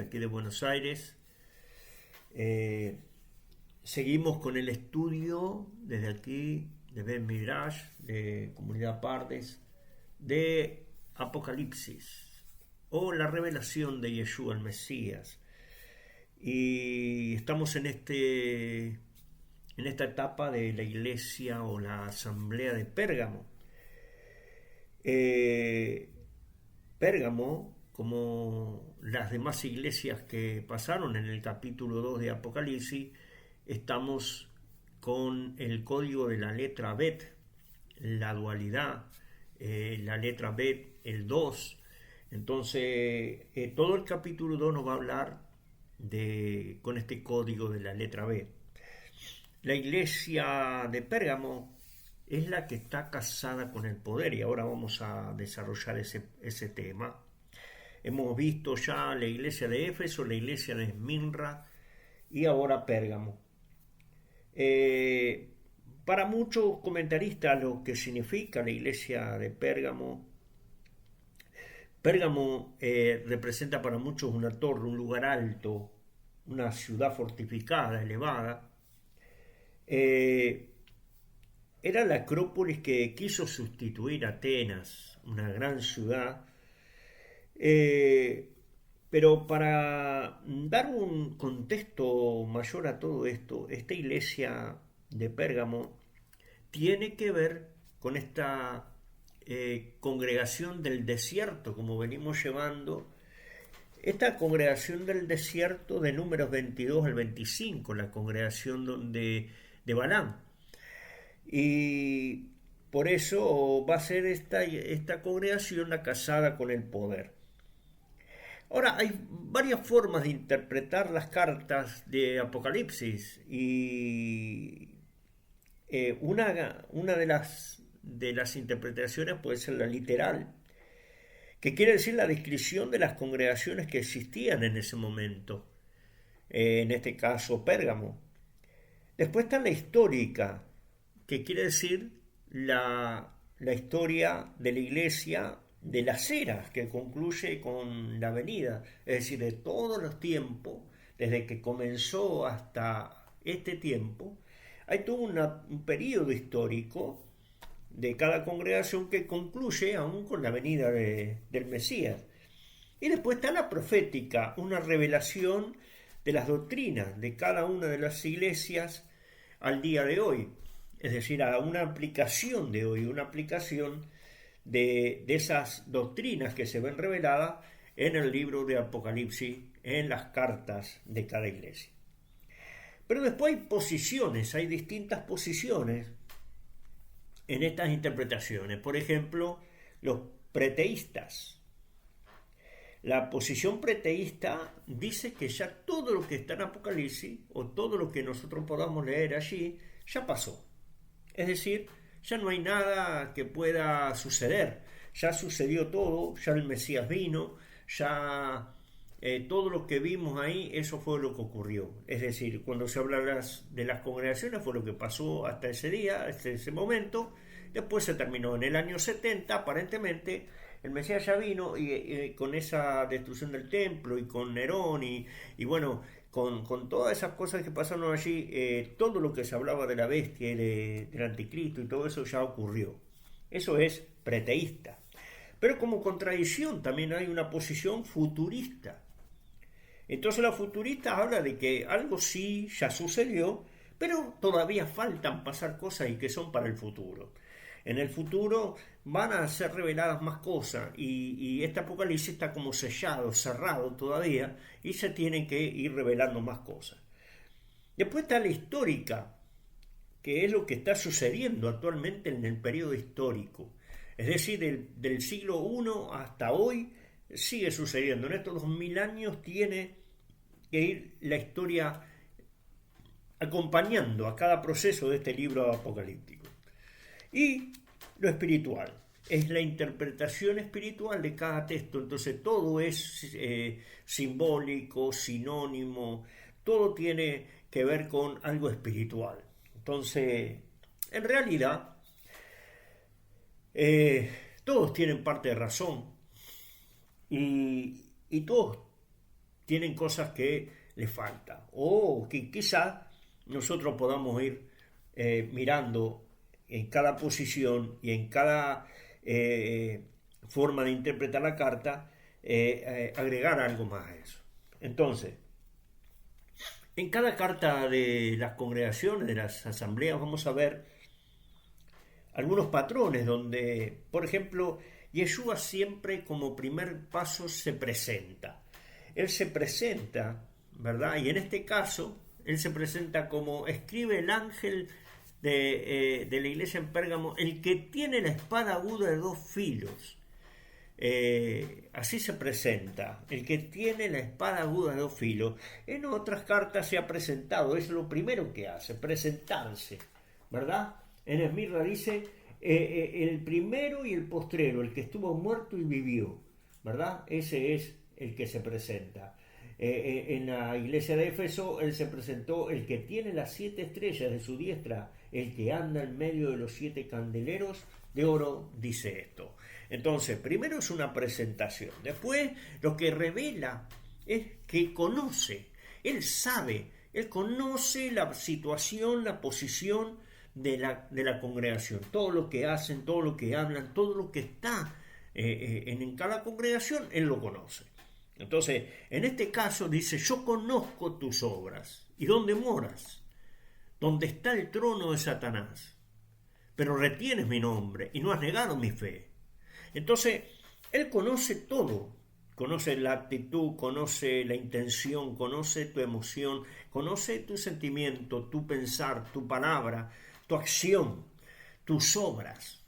aquí de Buenos Aires. Seguimos con el estudio desde aquí, de Bet Midrash, de Comunidad Pardes, de Apocalipsis, o la revelación de Yeshua el Mesías. Y estamos en esta etapa de la iglesia o la asamblea de Pérgamo. Pérgamo, como las demás iglesias que pasaron en el capítulo 2 de Apocalipsis, estamos con el código de la letra Bet, la dualidad, la letra Bet, el 2. Entonces, todo el capítulo 2 nos va a hablar con este código de la letra Bet. La iglesia de Pérgamo es la que está casada con el poder, y ahora vamos a desarrollar ese tema. Hemos visto ya la iglesia de Éfeso, la iglesia de Esmirna y ahora Pérgamo. Para muchos comentaristas, lo que significa la iglesia de Pérgamo, representa para muchos una torre, un lugar alto, una ciudad fortificada, elevada. Era la Acrópolis que quiso sustituir a Atenas, una gran ciudad. Pero para dar un contexto mayor a todo esto, esta iglesia de Pérgamo tiene que ver con esta congregación del desierto, como venimos llevando, esta congregación del desierto de Números 22 al 25, la congregación de Balaam. Y por eso va a ser esta congregación la casada con el poder. Ahora, hay varias formas de interpretar las cartas de Apocalipsis y una de las interpretaciones puede ser la literal, que quiere decir la descripción de las congregaciones que existían en ese momento, en este caso Pérgamo. Después está la histórica, que quiere decir la historia de la iglesia de las eras, que concluye con la venida, es decir, de todos los tiempos, desde que comenzó hasta este tiempo, hay todo un periodo histórico de cada congregación que concluye aún con la venida del Mesías. Y después está la profética, una revelación de las doctrinas de cada una de las iglesias al día de hoy, es decir, a una aplicación de hoy, una aplicación de esas doctrinas que se ven reveladas en el libro de Apocalipsis, en las cartas de cada iglesia. Pero después hay posiciones, hay distintas posiciones en estas interpretaciones. Por ejemplo, los preteístas. La posición preteísta dice que ya todo lo que está en Apocalipsis, o todo lo que nosotros podamos leer allí, ya pasó. Es decir, ya no hay nada que pueda suceder, ya sucedió todo, ya el Mesías vino, ya todo lo que vimos ahí, eso fue lo que ocurrió. Es decir, cuando se habla de las congregaciones fue lo que pasó hasta ese día, hasta ese momento. Después se terminó en el año 70, aparentemente el Mesías ya vino y con esa destrucción del templo y con Nerón y bueno, con todas esas cosas que pasaron allí, todo lo que se hablaba de la bestia y del anticristo y todo eso ya ocurrió. Eso es preteísta. Pero como contradicción también hay una posición futurista. Entonces la futurista habla de que algo sí ya sucedió, pero todavía faltan pasar cosas y que son para el futuro. En el futuro van a ser reveladas más cosas y este Apocalipsis está como sellado, cerrado todavía, y se tienen que ir revelando más cosas. Después está la histórica, que es lo que está sucediendo actualmente en el periodo histórico. Es decir, del siglo I hasta hoy sigue sucediendo. En estos 2000 años tiene que ir la historia acompañando a cada proceso de este libro apocalíptico. Y lo espiritual, es la interpretación espiritual de cada texto. Entonces todo es simbólico, sinónimo, todo tiene que ver con algo espiritual. Entonces, en realidad, todos tienen parte de razón y todos tienen cosas que les faltan, o que quizás nosotros podamos ir mirando en cada posición y en cada forma de interpretar la carta, agregar algo más a eso. Entonces, en cada carta de las congregaciones, de las asambleas, vamos a ver algunos patrones donde, por ejemplo, Yeshua siempre como primer paso se presenta. Él se presenta, ¿verdad? Y en este caso, él se presenta como escribe el ángel de la iglesia en Pérgamo, el que tiene la espada aguda de dos filos. Así se presenta, el que tiene la espada aguda de dos filos. En otras cartas se ha presentado, es lo primero que hace, presentarse, ¿verdad? En Esmirna dice el primero y el postrero, el que estuvo muerto y vivió, ¿verdad? Ese es el que se presenta. En la iglesia de Éfeso él se presentó el que tiene las 7 estrellas de su diestra, el que anda en medio de los 7 candeleros de oro, dice esto. Entonces, primero es una presentación. Después, lo que revela es que conoce, él sabe, él conoce la situación, la posición de la congregación, todo lo que hacen, todo lo que hablan, todo lo que está en cada congregación, él lo conoce. Entonces, en este caso dice, yo conozco tus obras y dónde moras, donde está el trono de Satanás, pero retienes mi nombre y no has negado mi fe. Entonces, él conoce todo, conoce la actitud, conoce la intención, conoce tu emoción, conoce tu sentimiento, tu pensar, tu palabra, tu acción, tus obras.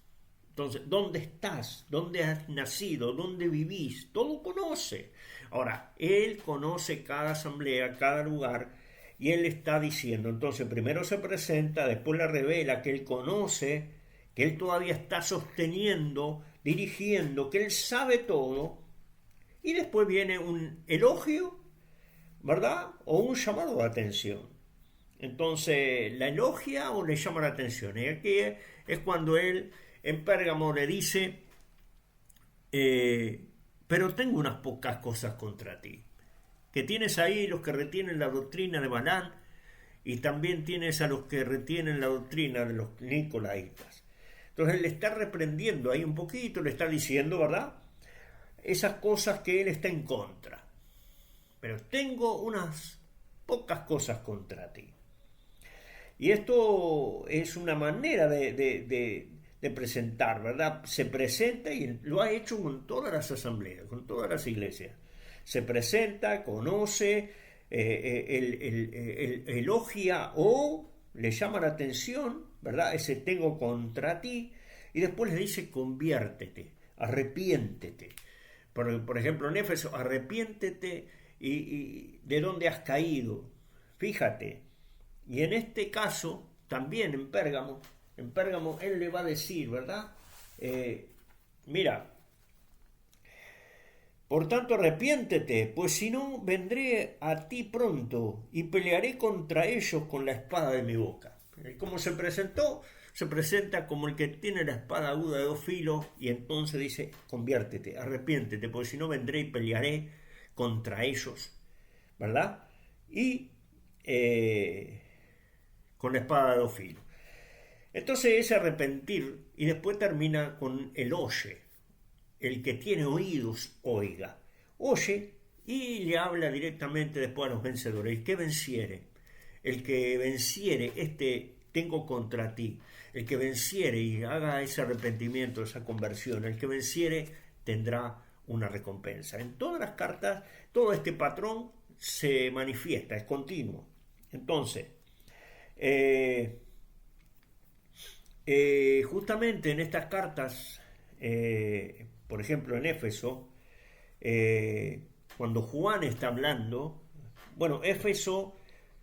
Entonces, ¿dónde estás? ¿Dónde has nacido? ¿Dónde vivís? Todo conoce. Ahora, él conoce cada asamblea, cada lugar, y él está diciendo, entonces primero se presenta, después le revela que él conoce, que él todavía está sosteniendo, dirigiendo, que él sabe todo, y después viene un elogio, ¿verdad? O un llamado de atención. Entonces, ¿la elogia o le llama la atención? Y aquí es cuando él en Pérgamo le dice, pero tengo unas pocas cosas contra ti. Que tienes ahí los que retienen la doctrina de Balaam y también tienes a los que retienen la doctrina de los nicolaitas. Entonces él le está reprendiendo ahí un poquito, le está diciendo, ¿verdad? Esas cosas que él está en contra. Pero tengo unas pocas cosas contra ti. Y esto es una manera de presentar, ¿verdad? Se presenta y lo ha hecho con todas las asambleas, con todas las iglesias. Se presenta, conoce, elogia o le llama la atención, ¿verdad? Ese tengo contra ti, y después le dice conviértete, arrepiéntete. Por ejemplo, en Éfeso, arrepiéntete y de dónde has caído. Fíjate. Y en este caso, también en Pérgamo él le va a decir, ¿verdad? Mira, por tanto arrepiéntete, pues si no vendré a ti pronto y pelearé contra ellos con la espada de mi boca. Como se presentó, se presenta como el que tiene la espada aguda de dos filos y entonces dice, conviértete, arrepiéntete, porque si no vendré y pelearé contra ellos, ¿verdad? Y con la espada de dos filos. Entonces ese arrepentir y después termina con el oye. El que tiene oídos, oiga. Oye y le habla directamente después a los vencedores. El que venciere, tengo contra ti. El que venciere y haga ese arrepentimiento, esa conversión, el que venciere tendrá una recompensa. En todas las cartas, todo este patrón se manifiesta, es continuo. Entonces, justamente en estas cartas, por ejemplo en Éfeso, cuando Juan está hablando, bueno, Éfeso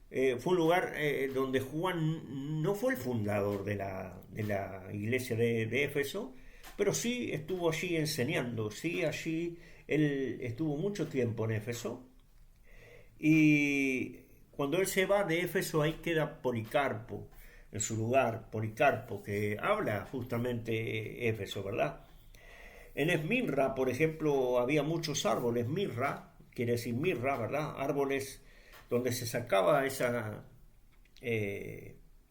fue un lugar donde Juan no fue el fundador de la iglesia de Éfeso, pero sí estuvo allí enseñando, sí, allí él estuvo mucho tiempo en Éfeso, y cuando él se va de Éfeso ahí queda Policarpo en su lugar, Policarpo, que habla justamente Éfeso, ¿verdad? En Esmirra, por ejemplo, había muchos árboles, mirra, quiere decir mirra, ¿verdad? Árboles donde se sacaba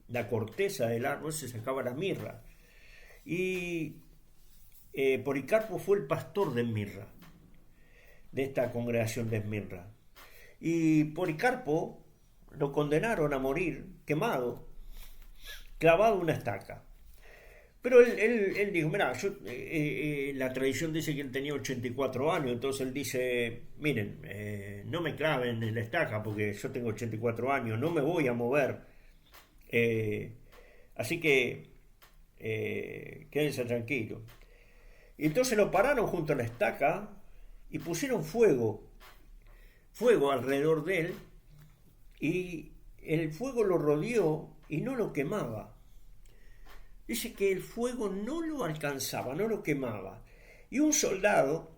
la corteza del árbol, se sacaba la mirra. Y Policarpo fue el pastor de Esmirna, de esta congregación de Esmirna. Y Policarpo lo condenaron a morir quemado, clavado en una estaca. Pero él dijo, mira, la tradición dice que él tenía 84 años, entonces él dice, miren, no me claven en la estaca porque yo tengo 84 años, no me voy a mover. Así que quédense tranquilos. Y entonces lo pararon junto a la estaca y pusieron fuego alrededor de él, y el fuego lo rodeó y no lo quemaba. Dice que el fuego no lo alcanzaba, no lo quemaba. Y un soldado,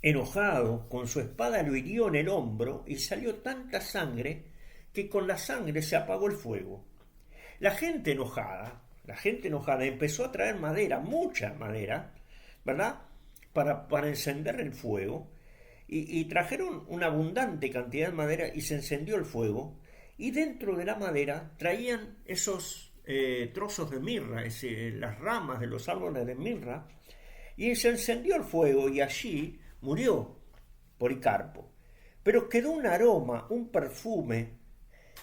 enojado, con su espada lo hirió en el hombro y salió tanta sangre que con la sangre se apagó el fuego. La gente enojada empezó a traer madera, mucha madera, ¿verdad? Para encender el fuego. Y trajeron una abundante cantidad de madera y se encendió el fuego. Y dentro de la madera traían esos trozos de mirra, las ramas de los árboles de mirra, y se encendió el fuego y allí murió Policarpo. Pero quedó un aroma, un perfume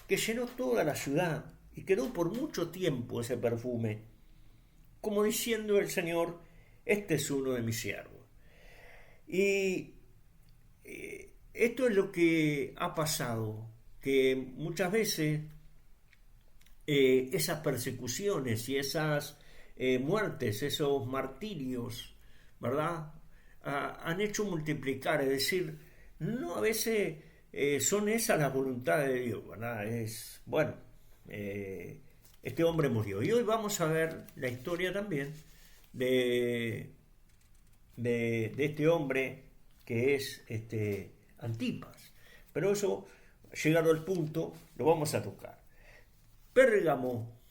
que llenó toda la ciudad y quedó por mucho tiempo ese perfume, como diciendo el Señor, este es uno de mis siervos. Y esto es lo que ha pasado, que muchas veces esas persecuciones y esas muertes, esos martirios, ¿verdad? Han hecho multiplicar, es decir, no a veces son esas las voluntades de Dios, ¿verdad? Este hombre murió. Y hoy vamos a ver la historia también de este hombre que es Antipas. Pero eso, llegado al punto, lo vamos a tocar. Pérgamo,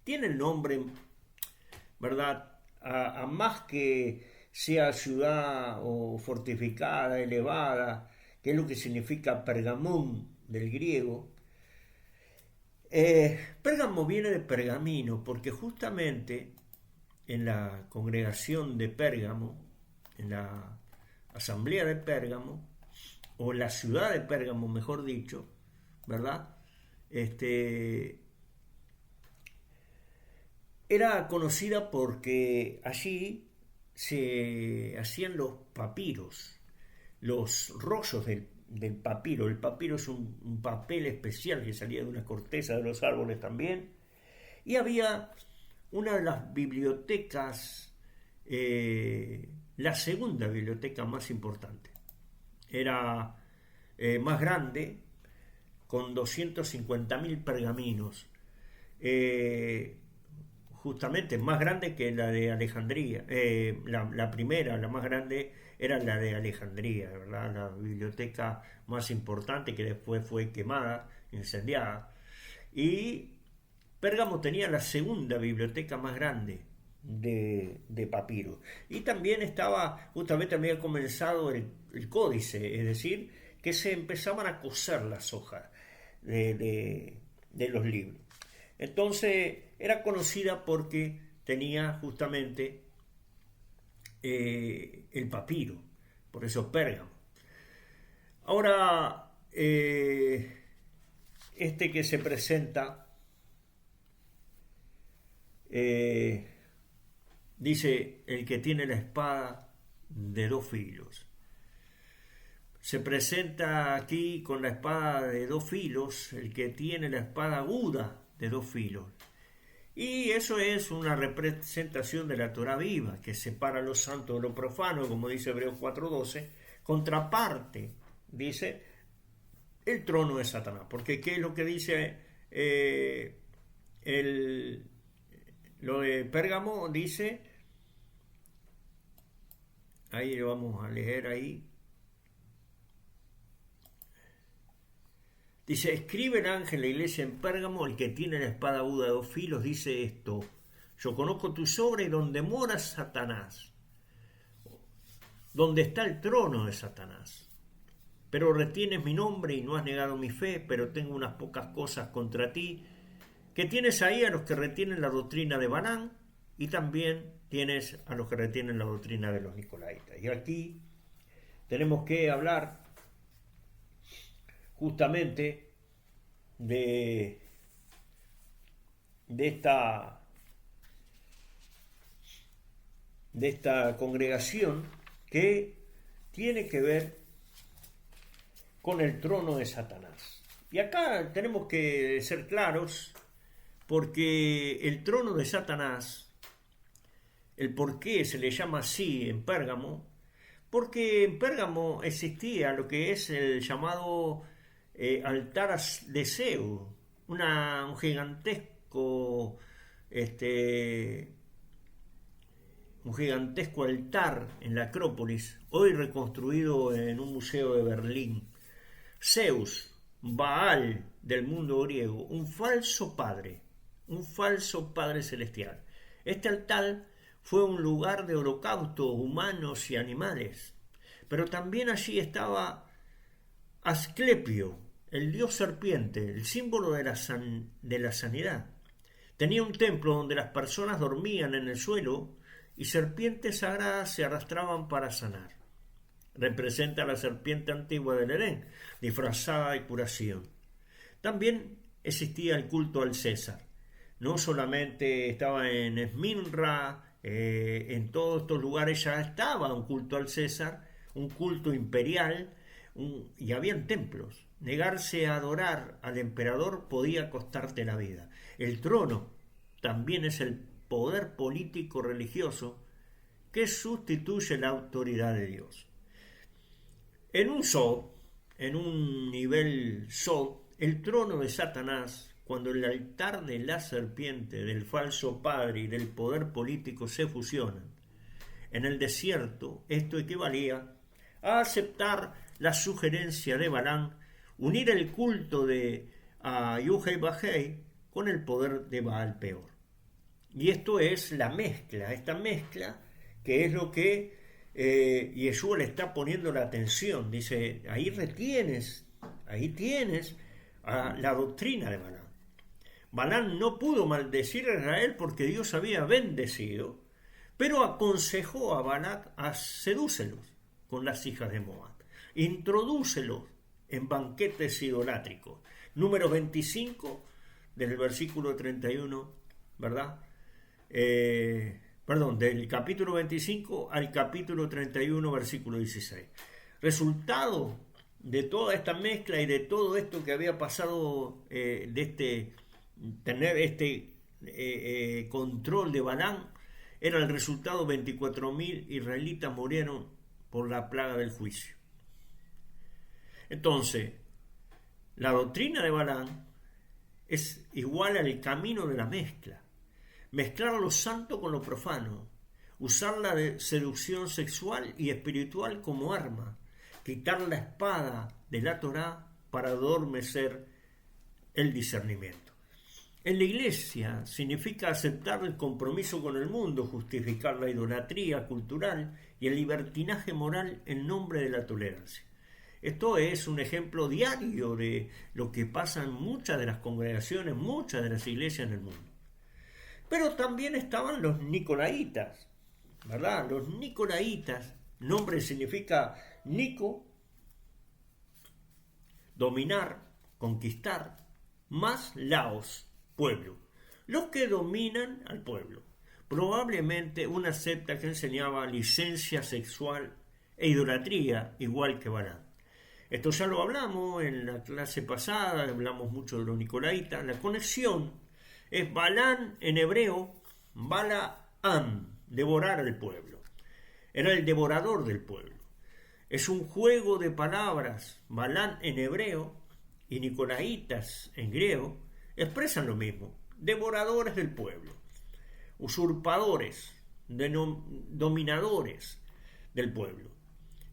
tiene el nombre, ¿verdad? A más que sea ciudad o fortificada, elevada, que es lo que significa Pergamón del griego. Pérgamo viene de pergamino, porque justamente en la congregación de Pérgamo, en la asamblea de Pérgamo, o la ciudad de Pérgamo, mejor dicho, ¿verdad? Era conocida porque allí se hacían los papiros, los rollos del papiro. El papiro es un papel especial que salía de una corteza de los árboles también. Y había una de las bibliotecas, la segunda biblioteca más importante. Era más grande, con 250.000 pergaminos. Justamente más grande que la de Alejandría. La primera, la más grande, era la de Alejandría, ¿verdad? La biblioteca más importante que después fue quemada, incendiada. Y Pérgamo tenía la segunda biblioteca más grande de papiro. Y también justamente había comenzado el códice, es decir, que se empezaban a coser las hojas de los libros. Entonces era conocida porque tenía justamente el papiro, por eso Pérgamo. Ahora, que se presenta, dice el que tiene la espada de dos filos. Se presenta aquí con la espada de dos filos, el que tiene la espada aguda de dos filos. Y eso es una representación de la Torá viva, que separa lo santo de lo profano, como dice Hebreos 4:12. Contraparte, dice, el trono de Satanás. Porque ¿qué es lo que dice lo de Pérgamo? Dice, ahí lo vamos a leer ahí. Dice, escribe el ángel de la iglesia en Pérgamo, el que tiene la espada aguda de dos filos, dice esto: yo conozco tus obras y donde mora Satanás, donde está el trono de Satanás. Pero retienes mi nombre y no has negado mi fe, pero tengo unas pocas cosas contra ti, que tienes ahí a los que retienen la doctrina de Balaam y también tienes a los que retienen la doctrina de los Nicolaitas. Y aquí tenemos que hablar justamente de esta congregación que tiene que ver con el trono de Satanás. Y acá tenemos que ser claros, porque el trono de Satanás, el por qué se le llama así en Pérgamo, porque en Pérgamo existía lo que es el llamado altar de Zeus, un gigantesco un gigantesco altar en la Acrópolis, hoy reconstruido en un museo de Berlín. Zeus, Baal del mundo griego, un falso padre celestial. Este altar fue un lugar de holocausto humanos y animales, pero también allí estaba Asclepio, el dios serpiente, el símbolo de la sanidad. Tenía un templo donde las personas dormían en el suelo y serpientes sagradas se arrastraban para sanar. Representa a la serpiente antigua del Edén, disfrazada de curación. También existía el culto al César. No solamente estaba en Esmirna, en todos estos lugares ya estaba un culto al César, un culto imperial, y habían templos. Negarse a adorar al emperador podía costarte la vida. El trono también es el poder político religioso que sustituye la autoridad de Dios. En un nivel Sod, el trono de Satanás, cuando el altar de la serpiente, del falso padre y del poder político se fusionan, en el desierto esto equivalía a aceptar la sugerencia de Balaam, unir el culto de Yuhei Bajei con el poder de Baal Peor. Y esto es esta mezcla que es lo que Yeshua le está poniendo la atención. Dice, ahí tienes la doctrina de Balaam. Balaam no pudo maldecir a Israel porque Dios había bendecido, pero aconsejó a Balac a sedúcelos con las hijas de Moab. Introdúcelos en banquetes idolátricos. Número 25 del versículo 31, ¿verdad? Del capítulo 25 al capítulo 31, versículo 16. Resultado de toda esta mezcla y de todo esto que había pasado, tener este control de Balaam, era el resultado: 24.000 israelitas murieron por la plaga del juicio. Entonces, la doctrina de Balaam es igual al camino de la mezcla. Mezclar lo santo con lo profano, usar la seducción sexual y espiritual como arma, quitar la espada de la Torá para adormecer el discernimiento. En la iglesia significa aceptar el compromiso con el mundo, justificar la idolatría cultural y el libertinaje moral en nombre de la tolerancia. Esto es un ejemplo diario de lo que pasa en muchas de las congregaciones, muchas de las iglesias en el mundo. Pero también estaban los nicolaitas, ¿verdad? Los nicolaitas, nombre significa Nico, dominar, conquistar, más Laos, pueblo. Los que dominan al pueblo. Probablemente una secta que enseñaba licencia sexual e idolatría, igual que Balaam. Esto ya lo hablamos en la clase pasada, hablamos mucho de los nicolaitas. La conexión es Balaam en hebreo, Balaam, devorar al pueblo. Era el devorador del pueblo. Es un juego de palabras. Balaam en hebreo y nicolaitas en griego expresan lo mismo: devoradores del pueblo, usurpadores, dominadores del pueblo.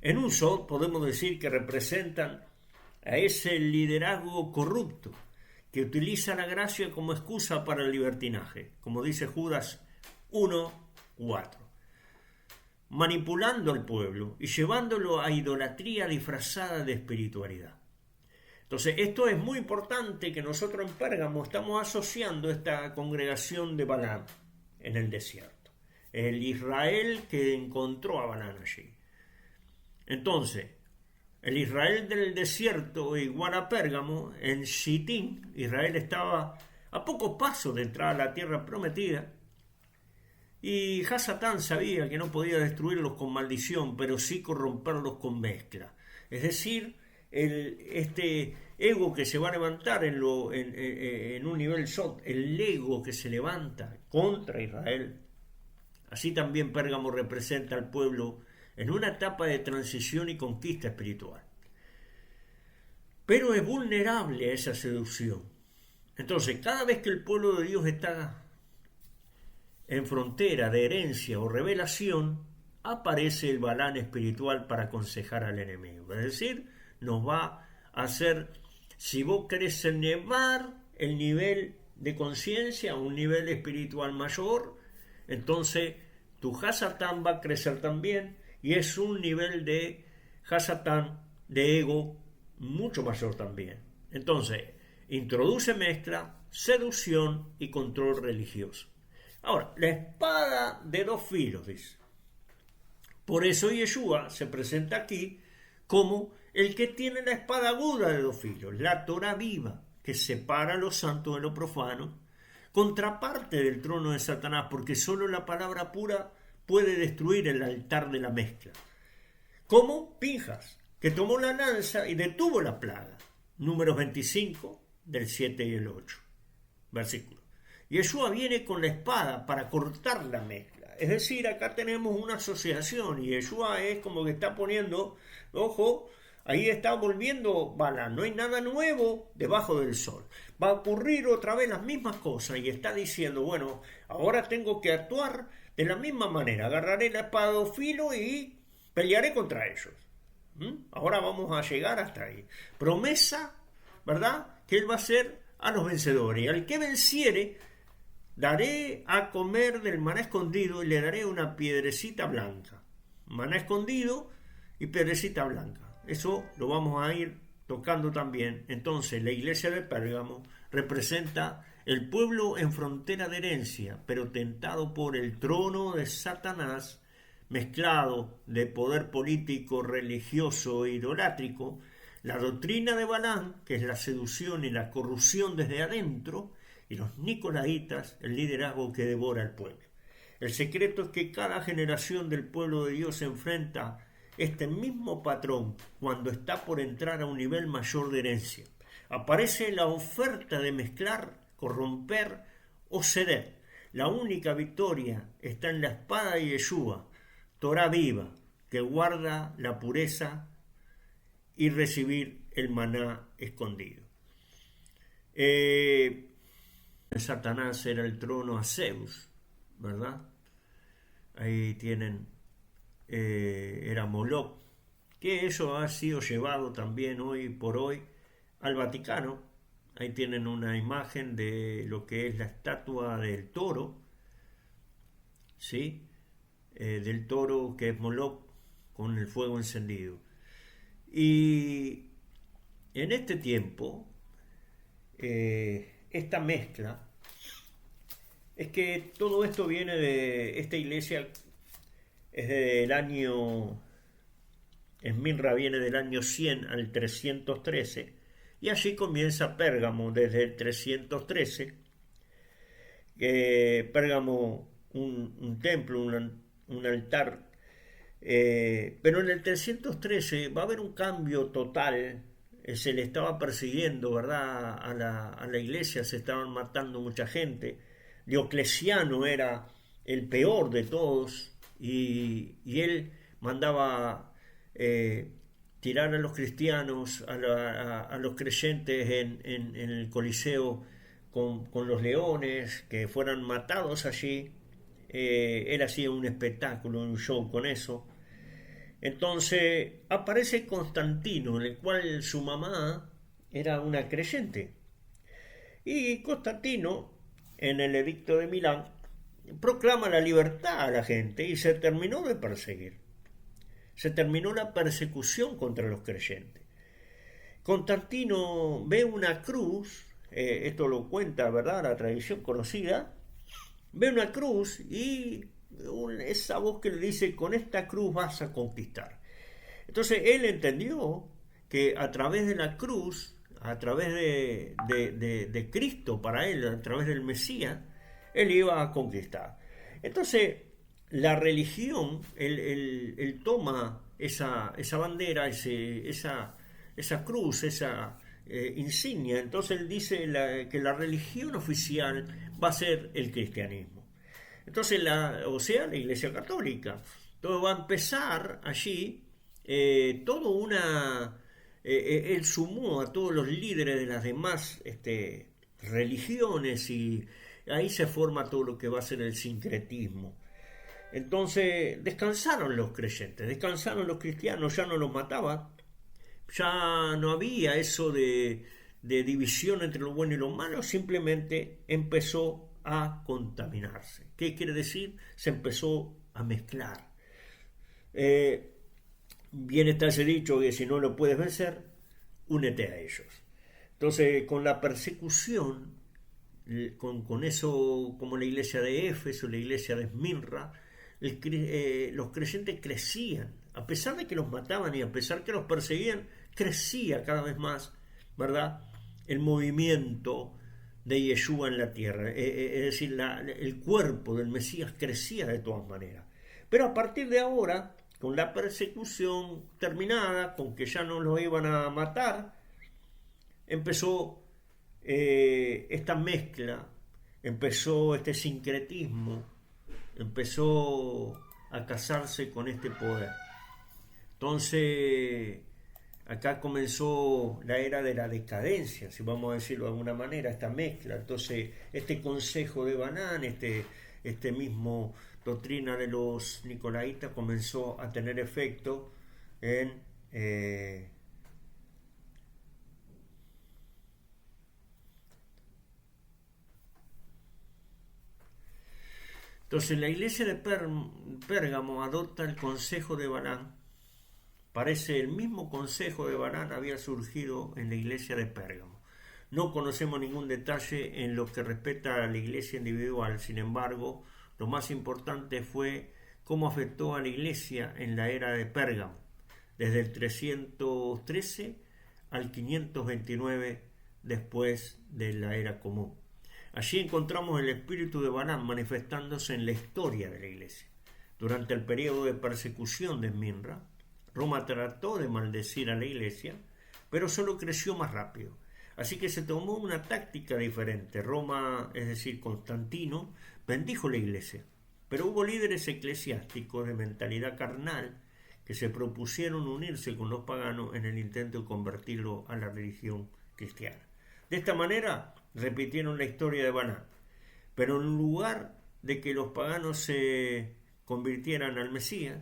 En un Sod podemos decir que representan a ese liderazgo corrupto que utiliza la gracia como excusa para el libertinaje, como dice Judas 1:4. manipulando al pueblo y llevándolo a idolatría disfrazada de espiritualidad. Entonces, esto es muy importante que nosotros en Pérgamo estamos asociando esta congregación de Balaam en el desierto. El Israel que encontró a Balaam allí. Entonces, el Israel del desierto igual a Pérgamo, en Shittim, Israel estaba a pocos pasos de entrar a la tierra prometida. Y Hasatán sabía que no podía destruirlos con maldición, pero sí corromperlos con mezcla. Es decir, este ego que se va a levantar en un nivel sot, el ego que se levanta contra Israel. Así también Pérgamo representa al pueblo en una etapa de transición y conquista espiritual. Pero es vulnerable a esa seducción. Entonces, cada vez que el pueblo de Dios está en frontera de herencia o revelación, aparece el Balaam espiritual para aconsejar al enemigo. Es decir, nos va a hacer, si vos querés elevar el nivel de conciencia a un nivel espiritual mayor, entonces tu Hasatán va a crecer también y es un nivel de Hasatán, de ego, mucho mayor también. Entonces, introduce mezcla, seducción y control religioso. Ahora, la espada de dos filos, dice. Por eso Yeshua se presenta aquí como el que tiene la espada aguda de dos filos, la Torah viva, que separa lo santo de lo profano, contraparte del trono de Satanás, porque solo la palabra pura puede destruir el altar de la mezcla. Como Pinjas, que tomó la lanza y detuvo la plaga. Números 25, del 7 y el 8. Versículo. Yeshua viene con la espada para cortar la mezcla. Es decir, acá tenemos una asociación y Yeshua es como que está poniendo, ojo, ahí está volviendo Balaam. No hay nada nuevo debajo del sol. Va a ocurrir otra vez las mismas cosas y está diciendo, bueno, ahora tengo que actuar de la misma manera. Agarraré la espada de dos filos y pelearé contra ellos. Ahora vamos a llegar hasta ahí. Promesa, ¿verdad? Que él va a ser a los vencedores. Y al que venciere, daré a comer del maná escondido y le daré una piedrecita blanca. Maná escondido y piedrecita blanca. Eso lo vamos a ir tocando también. Entonces, la iglesia de Pérgamo representa el pueblo en frontera de herencia, pero tentado por el trono de Satanás, mezclado de poder político, religioso e idolátrico, la doctrina de Balaam, que es la seducción y la corrupción desde adentro, y los nicolaitas, el liderazgo que devora al pueblo. El secreto es que cada generación del pueblo de Dios se enfrenta este mismo patrón cuando está por entrar a un nivel mayor de herencia. Aparece la oferta de mezclar, corromper o ceder. La única victoria está en la espada de Yeshua, Torah viva, que guarda la pureza y recibir el maná escondido. Satanás era el trono a Zeus, ¿verdad? Ahí tienen, era Moloch, que eso ha sido llevado también hoy por hoy al Vaticano. Ahí tienen una imagen de lo que es la estatua del toro, ¿sí? Del toro que es Moloch con el fuego encendido. Y en este tiempo, esta mezcla, es que todo esto viene de esta iglesia, es del año, Esmirna viene del año 100 al 313, y allí comienza Pérgamo desde el 313, Pérgamo un templo, un altar, pero en el 313 va a haber un cambio total. Se le estaba persiguiendo, ¿verdad? A la iglesia, se estaban matando mucha gente. Diocleciano era el peor de todos y él mandaba tirar a los cristianos, a los creyentes en el Coliseo con los leones, que fueran matados allí. Él hacía un espectáculo, un show con eso. Entonces aparece Constantino, en el cual su mamá era una creyente. Y Constantino, en el edicto de Milán, proclama la libertad a la gente y se terminó de perseguir. Se terminó la persecución contra los creyentes. Constantino ve una cruz, esto lo cuenta, ¿verdad?, la tradición conocida, ve una cruz y esa voz que le dice, con esta cruz vas a conquistar. Entonces él entendió que a través de la cruz, a través de Cristo para él, a través del Mesías, él iba a conquistar. Entonces la religión, él toma esa bandera, esa cruz, esa insignia. Entonces él dice que la religión oficial va a ser el cristianismo. Entonces, la Iglesia Católica. Todo va a empezar allí, todo una... él sumó a todos los líderes de las demás religiones y ahí se forma todo lo que va a ser el sincretismo. Entonces descansaron los creyentes, descansaron los cristianos, ya no los mataba, ya no había eso de división entre lo bueno y lo malo, simplemente empezó a contaminarse. ¿Qué quiere decir? Se empezó a mezclar. Bien está ese dicho que si no lo puedes vencer, únete a ellos. Entonces, con la persecución, con eso, como la iglesia de Éfeso, la iglesia de Esmirna, los creyentes crecían, a pesar de que los mataban y a pesar que los perseguían, crecía cada vez más, ¿verdad?, el movimiento de Yeshua en la tierra, es decir, el cuerpo del Mesías crecía de todas maneras. Pero a partir de ahora, con la persecución terminada, con que ya no los iban a matar, empezó esta mezcla, empezó este sincretismo, empezó a casarse con este poder. Entonces, acá comenzó la era de la decadencia, si vamos a decirlo de alguna manera, esta mezcla. Entonces, este consejo de Banán, este mismo doctrina de los nicolaitas comenzó a tener efecto en entonces la iglesia de Pérgamo adopta el consejo de Banán. Parece el mismo consejo de Banán había surgido en la iglesia de Pérgamo. No conocemos ningún detalle en lo que respecta a la iglesia individual, sin embargo, lo más importante fue cómo afectó a la iglesia en la era de Pérgamo, desde el 313 al 529 después de la era común. Allí encontramos el espíritu de Balaam manifestándose en la historia de la iglesia. Durante el periodo de persecución de Esmirna, Roma trató de maldecir a la iglesia, pero solo creció más rápido. Así que se tomó una táctica diferente. Roma, es decir, Constantino, bendijo la iglesia, pero hubo líderes eclesiásticos de mentalidad carnal que se propusieron unirse con los paganos en el intento de convertirlo a la religión cristiana. De esta manera repitieron la historia de Balaam, pero en lugar de que los paganos se convirtieran al Mesías,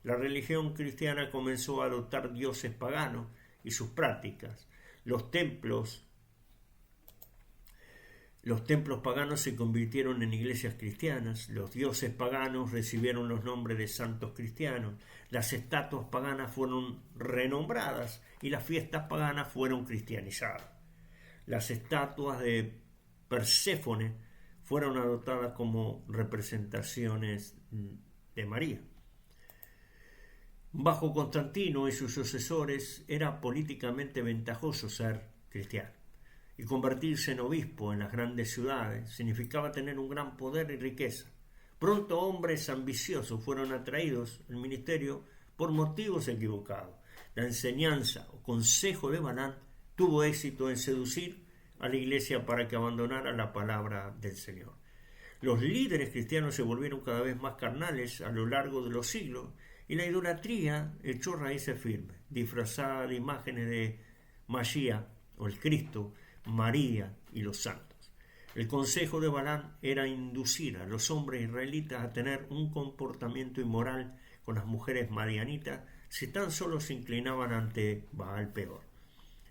la religión cristiana comenzó a adoptar dioses paganos y sus prácticas. Los templos paganos se convirtieron en iglesias cristianas, los dioses paganos recibieron los nombres de santos cristianos, las estatuas paganas fueron renombradas y las fiestas paganas fueron cristianizadas. Las estatuas de Perséfone fueron adoptadas como representaciones de María. Bajo Constantino y sus sucesores era políticamente ventajoso ser cristiano, y convertirse en obispo en las grandes ciudades significaba tener un gran poder y riqueza. Pronto hombres ambiciosos fueron atraídos al ministerio por motivos equivocados. La enseñanza o consejo de Balaam tuvo éxito en seducir a la iglesia para que abandonara la palabra del Señor. Los líderes cristianos se volvieron cada vez más carnales a lo largo de los siglos y la idolatría echó raíces firmes, disfrazada de imágenes de Mashiach o el Cristo, María y los santos. El consejo de Balaam era inducir a los hombres israelitas a tener un comportamiento inmoral con las mujeres madianitas si tan solo se inclinaban ante Baal peor.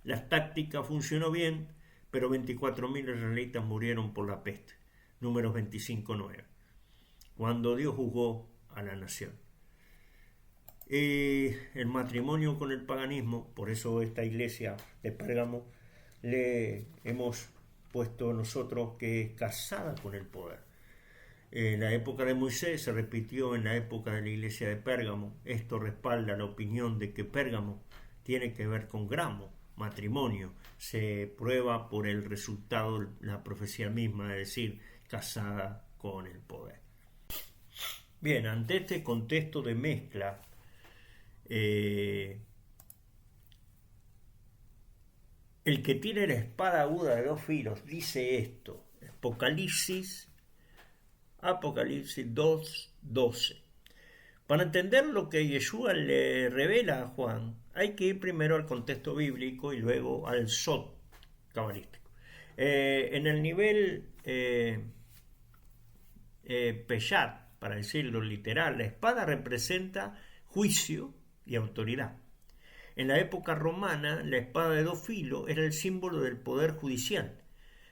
La táctica funcionó bien, pero 24.000 israelitas murieron por la peste. Números 25:9. cuando Dios juzgó a la nación. El matrimonio con el paganismo, por eso esta iglesia de Pérgamo le hemos puesto nosotros que es casada con el poder. La época de Moisés se repitió en la época de la iglesia de Pérgamo. Esto respalda la opinión de que Pérgamo tiene que ver con gramo, matrimonio. Se prueba por el resultado de la profecía misma, es decir, casada con el poder. Bien, ante este contexto de mezcla, el que tiene la espada aguda de 2 filos dice esto, Apocalipsis 2:12. Para entender lo que Yeshua le revela a Juan, hay que ir primero al contexto bíblico y luego al sod cabalístico. En el nivel Peshat, para decirlo literal, la espada representa juicio y autoridad. En la época romana, la espada de 2 filos era el símbolo del poder judicial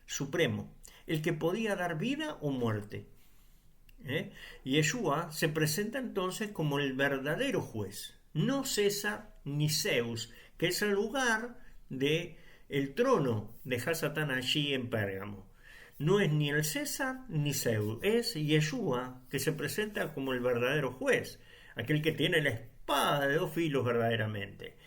supremo, el que podía dar vida o muerte. Yeshua se presenta entonces como el verdadero juez, no César ni Zeus, que es el lugar del trono de Hasatán allí en Pérgamo. No es ni el César ni Zeus, es Yeshua que se presenta como el verdadero juez, aquel que tiene la espada de 2 filos verdaderamente.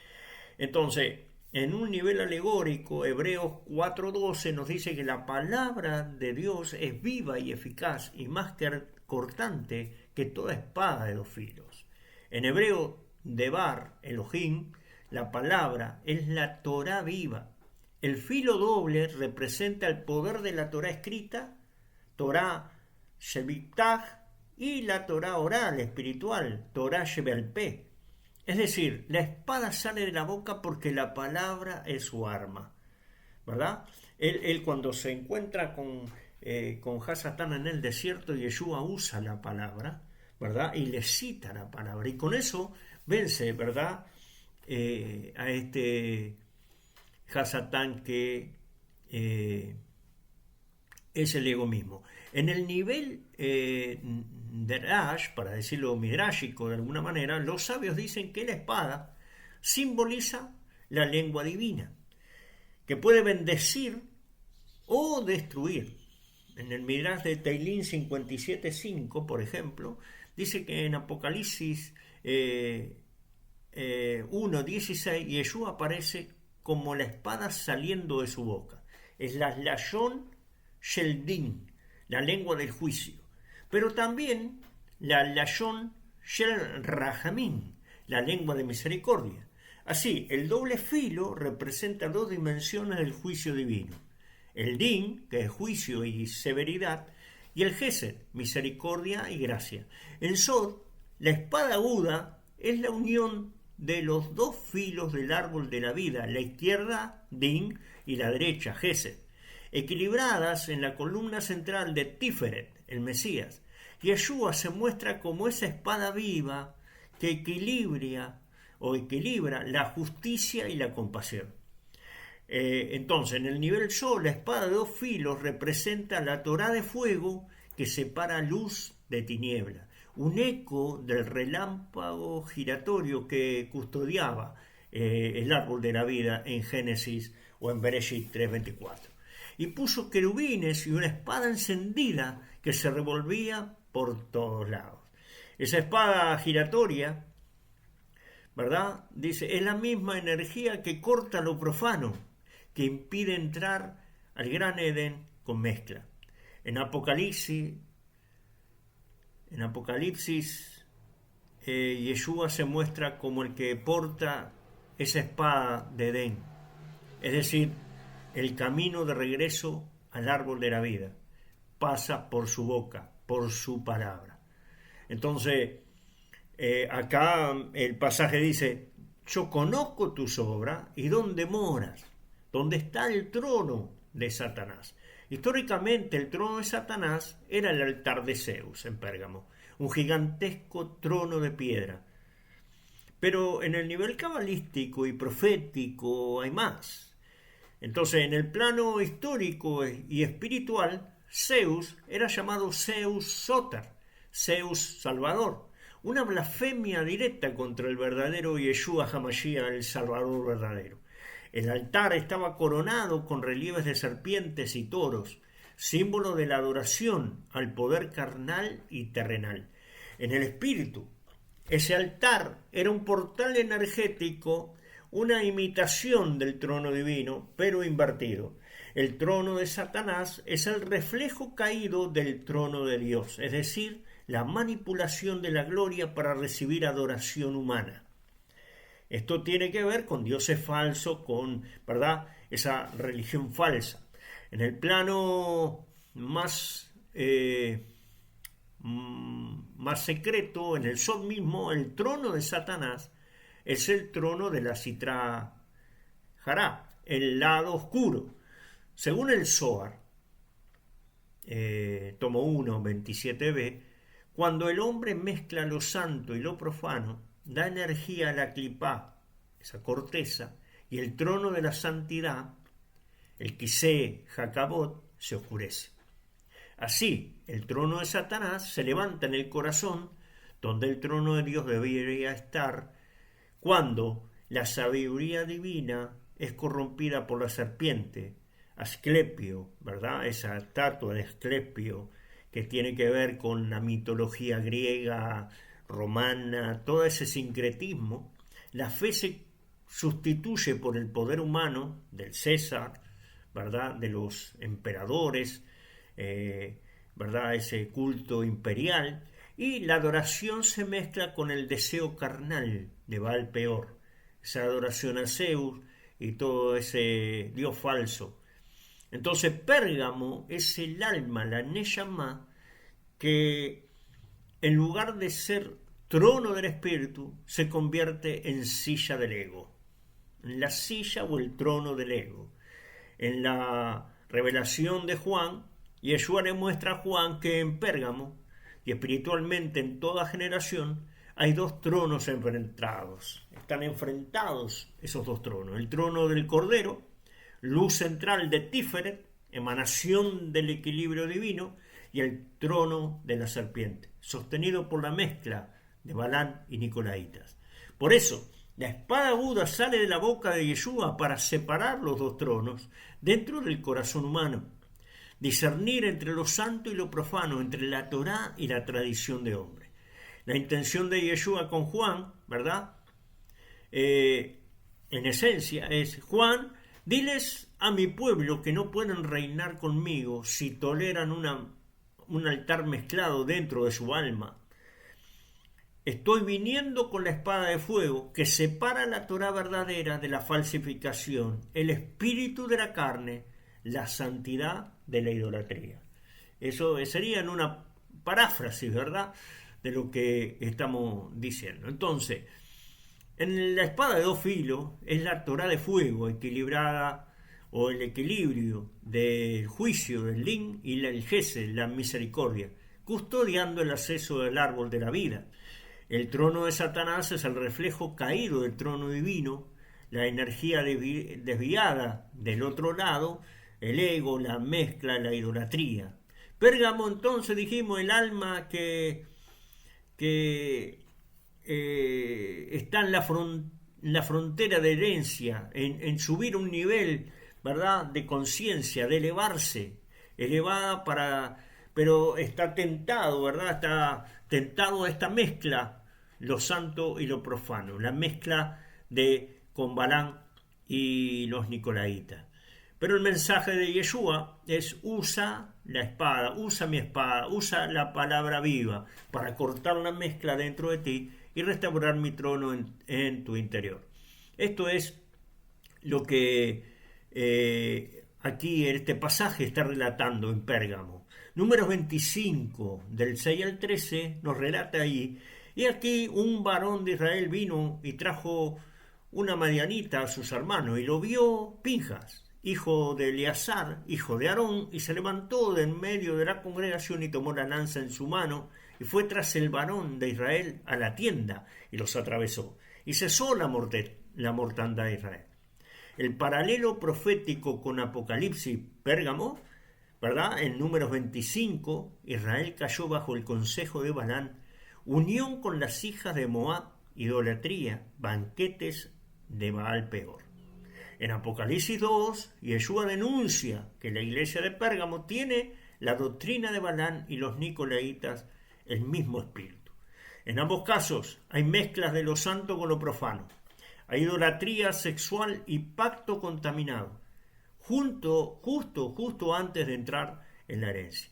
Entonces, en un nivel alegórico, Hebreos 4:12 nos dice que la palabra de Dios es viva y eficaz y más cortante que toda espada de 2 filos. En hebreo, Debar, Elohim, la palabra es la Torá viva. El filo doble representa el poder de la Torá escrita, Torá Sheviktah, y la Torá oral, espiritual, Torá Shebealpé. Es decir, la espada sale de la boca porque la palabra es su arma, ¿verdad? Él cuando se encuentra con Hasatán en el desierto, Yeshua usa la palabra, ¿verdad? Y le cita la palabra. Y con eso vence, ¿verdad? A este Hasatán que es el ego mismo. En el nivel Derash, para decirlo midrashico de alguna manera, los sabios dicen que la espada simboliza la lengua divina, que puede bendecir o destruir. En el Midrash de Teilín 57:5, por ejemplo, dice que en Apocalipsis 1:16, Yeshua aparece como la espada saliendo de su boca. Es la Lashon Sheldin, la lengua del juicio, pero también la Lashon Shel Rahamim, la lengua de misericordia. Así, el doble filo representa 2 dimensiones del juicio divino: el Din, que es juicio y severidad, y el Gesed, misericordia y gracia. El Sod, la espada aguda, es la unión de los 2 filos del árbol de la vida, la izquierda, Din, y la derecha, Gesed, equilibradas en la columna central de Tiferet, el Mesías. Yeshua se muestra como esa espada viva que equilibra la justicia y la compasión. Entonces, en el nivel Sol, la espada de 2 filos representa la Torá de fuego que separa luz de tiniebla, un eco del relámpago giratorio que custodiaba el árbol de la vida en Génesis o en Bereshit 3:24. Y puso querubines y una espada encendida que se revolvía por todos lados. Esa espada giratoria, ¿verdad? Dice, es la misma energía que corta lo profano, que impide entrar al gran Edén con mezcla. En Apocalipsis, Yeshua se muestra como el que porta esa espada de Edén, es decir, el camino de regreso al árbol de la vida pasa por su boca, por su palabra. Entonces, acá el pasaje dice, yo conozco tus obras y dónde moras, dónde está el trono de Satanás. Históricamente el trono de Satanás era el altar de Zeus en Pérgamo, un gigantesco trono de piedra. Pero en el nivel cabalístico y profético hay más. Entonces, en el plano histórico y espiritual, Zeus era llamado Zeus Sotar, Zeus Salvador, una blasfemia directa contra el verdadero Yeshua HaMashiach, el Salvador verdadero. El altar estaba coronado con relieves de serpientes y toros, símbolo de la adoración al poder carnal y terrenal. En el espíritu, ese altar era un portal energético, una imitación del trono divino, pero invertido. El trono de Satanás es el reflejo caído del trono de Dios, es decir, la manipulación de la gloria para recibir adoración humana. Esto tiene que ver con dioses falsos, con, ¿verdad?, esa religión falsa. En el plano más secreto, en el Sod mismo, el trono de Satanás es el trono de la Sitra Hará, el lado oscuro. Según el Zohar, tomo 1, 27b, cuando el hombre mezcla lo santo y lo profano, da energía a la clipá, esa corteza, y el trono de la santidad, el Kiseh Hakabot, se oscurece. Así, el trono de Satanás se levanta en el corazón, donde el trono de Dios debería estar, cuando la sabiduría divina es corrompida por la serpiente, Asclepio, ¿verdad? Esa estatua de Asclepio que tiene que ver con la mitología griega, romana, todo ese sincretismo. La fe se sustituye por el poder humano del César, ¿verdad?, de los emperadores, ¿verdad?, ese culto imperial, y la adoración se mezcla con el deseo carnal de Baal Peor, esa adoración a Zeus y todo ese dios falso. Entonces Pérgamo es el alma, la Neshama, que en lugar de ser trono del espíritu se convierte en silla del ego, en la silla o el trono del ego. En la revelación de Juan, Yeshua le muestra a Juan que en Pérgamo y espiritualmente en toda generación hay dos tronos enfrentados. Están enfrentados esos dos tronos. El trono del Cordero, luz central de Tiferet, emanación del equilibrio divino, y el trono de la serpiente, sostenido por la mezcla de Balán y Nicolaitas. Por eso, la espada aguda sale de la boca de Yeshua para separar los dos tronos dentro del corazón humano, discernir entre lo santo y lo profano, entre la Torá y la tradición de hombre. La intención de Yeshua con Juan, ¿verdad?, en esencia es: Juan, diles a mi pueblo que no pueden reinar conmigo si toleran un altar mezclado dentro de su alma. Estoy viniendo con la espada de fuego que separa la Torá verdadera de la falsificación, el espíritu de la carne, la santidad de la idolatría. Eso sería en una paráfrasis, ¿verdad?, de lo que estamos diciendo. Entonces, en la espada de dos filos es la Torá de fuego equilibrada, o el equilibrio del juicio del Lin y el Gesed, la misericordia, custodiando el acceso del árbol de la vida. El trono de Satanás es el reflejo caído del trono divino, la energía desviada del otro lado, el ego, la mezcla, la idolatría. Pérgamo, entonces, dijimos, el alma que está en la frontera de herencia, en subir un nivel, ¿verdad?, de conciencia, de elevarse, elevada pero está tentado, ¿verdad?, está tentado a esta mezcla, lo santo y lo profano, la mezcla con Balán y los Nicolaitas. Pero el mensaje de Yeshua es: usa la espada, usa mi espada, usa la palabra viva para cortar la mezcla dentro de ti y restaurar mi trono en tu interior. Esto es lo que aquí este pasaje está relatando en Pérgamo. Números 25, del 6 al 13, nos relata ahí: y aquí un varón de Israel vino y trajo una madianita a sus hermanos, y lo vio Pinjas, hijo de Eleazar, hijo de Aarón, y se levantó de en medio de la congregación y tomó la lanza en su mano, y fue tras el varón de Israel a la tienda, y los atravesó, y cesó la mortandad de Israel. El paralelo profético con Apocalipsis Pérgamo, ¿verdad? En Números 25, Israel cayó bajo el consejo de Balán, unión con las hijas de Moab, idolatría, banquetes de Baal peor. En Apocalipsis 2, Yeshua denuncia que la iglesia de Pérgamo tiene la doctrina de Balán y los nicolaitas el mismo espíritu. En ambos casos hay mezclas de lo santo con lo profano. Hay idolatría sexual y pacto contaminado, justo antes de entrar en la herencia.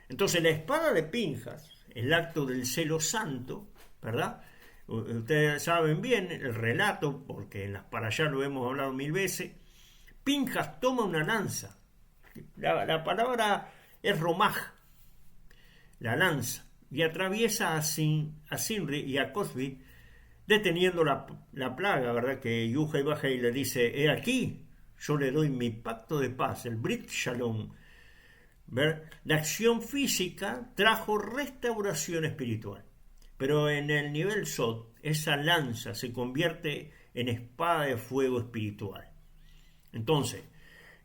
Entonces la espada de Pinjas, el acto del celo santo, ¿verdad? Ustedes saben bien el relato, porque en las para allá lo hemos hablado 1000 veces. Pinjas toma una lanza. La palabra es romaj, la lanza, y atraviesa a Simri y a Cosbi, deteniendo la plaga, ¿verdad? Que Yuja y baja y le dice: he aquí, yo le doy mi pacto de paz, el Brit Shalom. ¿Ver? La acción física trajo restauración espiritual, pero en el nivel Sod, esa lanza se convierte en espada de fuego espiritual. Entonces,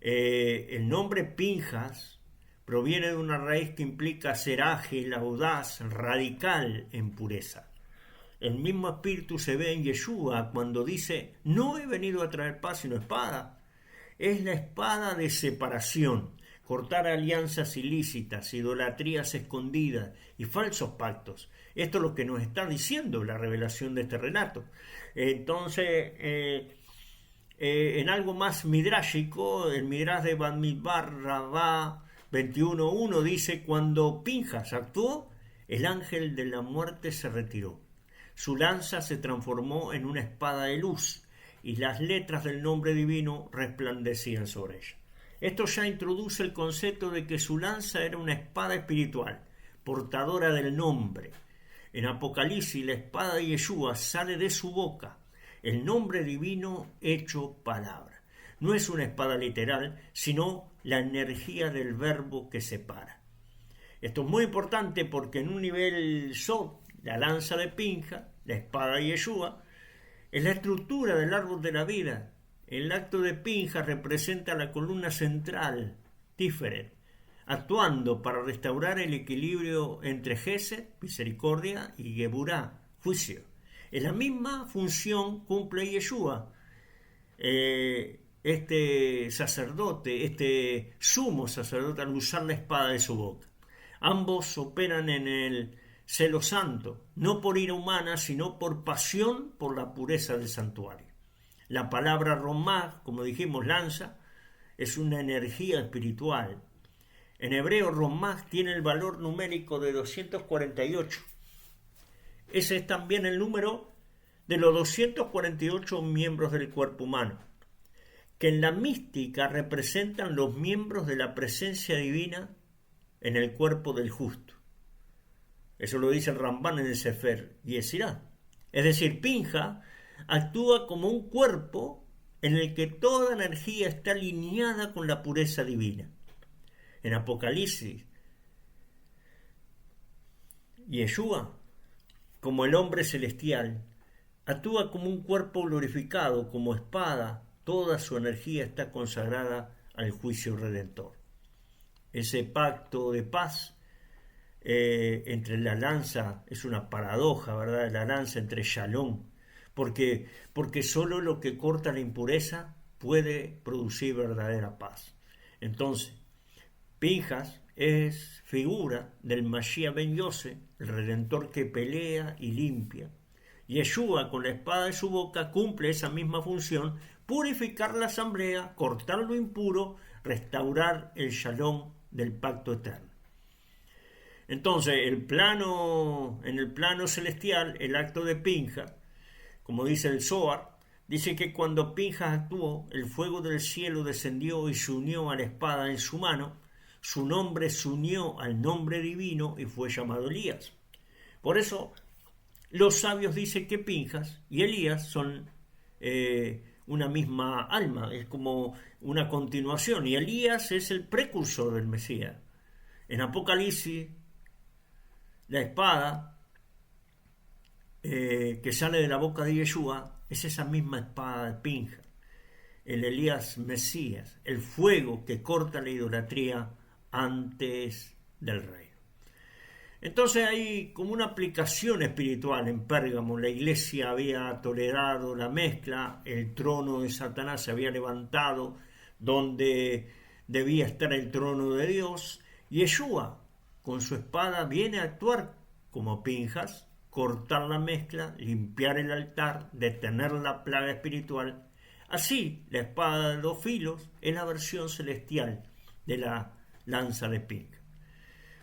el nombre Pinjas proviene de una raíz que implica ser ágil, audaz, radical en pureza. El mismo espíritu se ve en Yeshua cuando dice: no he venido a traer paz sino espada. Es la espada de separación, cortar alianzas ilícitas, idolatrías escondidas y falsos pactos. Esto es lo que nos está diciendo la revelación de este relato. Entonces, en algo más midrashico, el midrash de Bamidbar Rabá 21.1 dice: cuando Pinjas actuó, el ángel de la muerte se retiró. Su lanza se transformó en una espada de luz y las letras del nombre divino resplandecían sobre ella. Esto ya introduce el concepto de que su lanza era una espada espiritual, portadora del nombre. En Apocalipsis, la espada de Yeshua sale de su boca, el nombre divino hecho palabra. No es una espada literal, sino la energía del verbo que separa. Esto es muy importante porque en un nivel Sod, la lanza de Pinja, la espada de Yeshua, es la estructura del árbol de la vida. El acto de Pinja representa la columna central, Tiferet, actuando para restaurar el equilibrio entre Gesed, misericordia, y Geburá, juicio. En la misma función cumple Yeshua, este sacerdote, este sumo sacerdote, al usar la espada de su boca. Ambos operan en el celo santo, no por ira humana, sino por pasión por la pureza del santuario. La palabra romá, como dijimos, lanza, es una energía espiritual. En hebreo, romá tiene el valor numérico de 248. Ese es también el número de los 248 miembros del cuerpo humano, que en la mística representan los miembros de la presencia divina en el cuerpo del justo. Eso lo dice el Rambán en el Sefer Yesirá. Es decir, Pinja actúa como un cuerpo en el que toda energía está alineada con la pureza divina. En Apocalipsis, Yeshua, como el hombre celestial, actúa como un cuerpo glorificado, como espada. Toda su energía está consagrada al juicio redentor. Ese pacto de paz entre la lanza es una paradoja, ¿verdad? La lanza entre Shalom, porque solo lo que corta la impureza puede producir verdadera paz. Entonces, Pinjas es figura del Mashiach ben Yosef, el Redentor que pelea y limpia. Yeshua, con la espada de su boca, cumple esa misma función: purificar la asamblea, cortar lo impuro, restaurar el Shalom del pacto eterno. Entonces, en el plano celestial, el acto de Pinja, como dice el Zohar, dice que cuando Pinjas actuó, el fuego del cielo descendió y se unió a la espada en su mano. Su nombre se unió al nombre divino y fue llamado Elías. Por eso, los sabios dicen que Pinjas y Elías son una misma alma, es como una continuación, y Elías es el precursor del Mesías. En Apocalipsis, la espada que sale de la boca de Yeshua es esa misma espada de Pinja, el Elías Mesías, el fuego que corta la idolatría antes del reino. Entonces hay como una aplicación espiritual en Pérgamo. La iglesia había tolerado la mezcla, el trono de Satanás se había levantado donde debía estar el trono de Dios. Y Yeshua, con su espada, viene a actuar como Pinjas, cortar la mezcla, limpiar el altar, detener la plaga espiritual. Así, la espada de dos filos es la versión celestial de la lanza de Pinjas.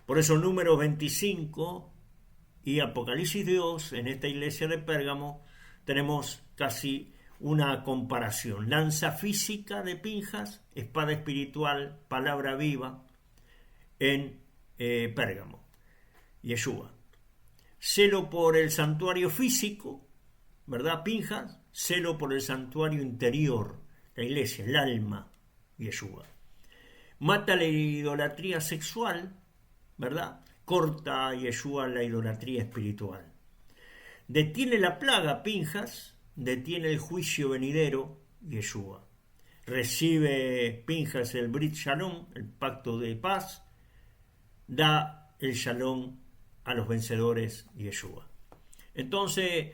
Por eso Números 25 y Apocalipsis 2, en esta iglesia de Pérgamo, tenemos casi una comparación. Lanza física de Pinjas, espada espiritual, palabra viva en Pérgamo, Yeshua. Celo por el santuario físico, ¿verdad? Pinjas, celo por el santuario interior, la iglesia, el alma, Yeshua. Mata la idolatría sexual, ¿verdad? Corta a Yeshua la idolatría espiritual. Detiene la plaga, Pinjas, detiene el juicio venidero, Yeshua. Recibe Pinjas el Brit Shalom, el pacto de paz, da el Shalom a los vencedores, Yeshua. Entonces,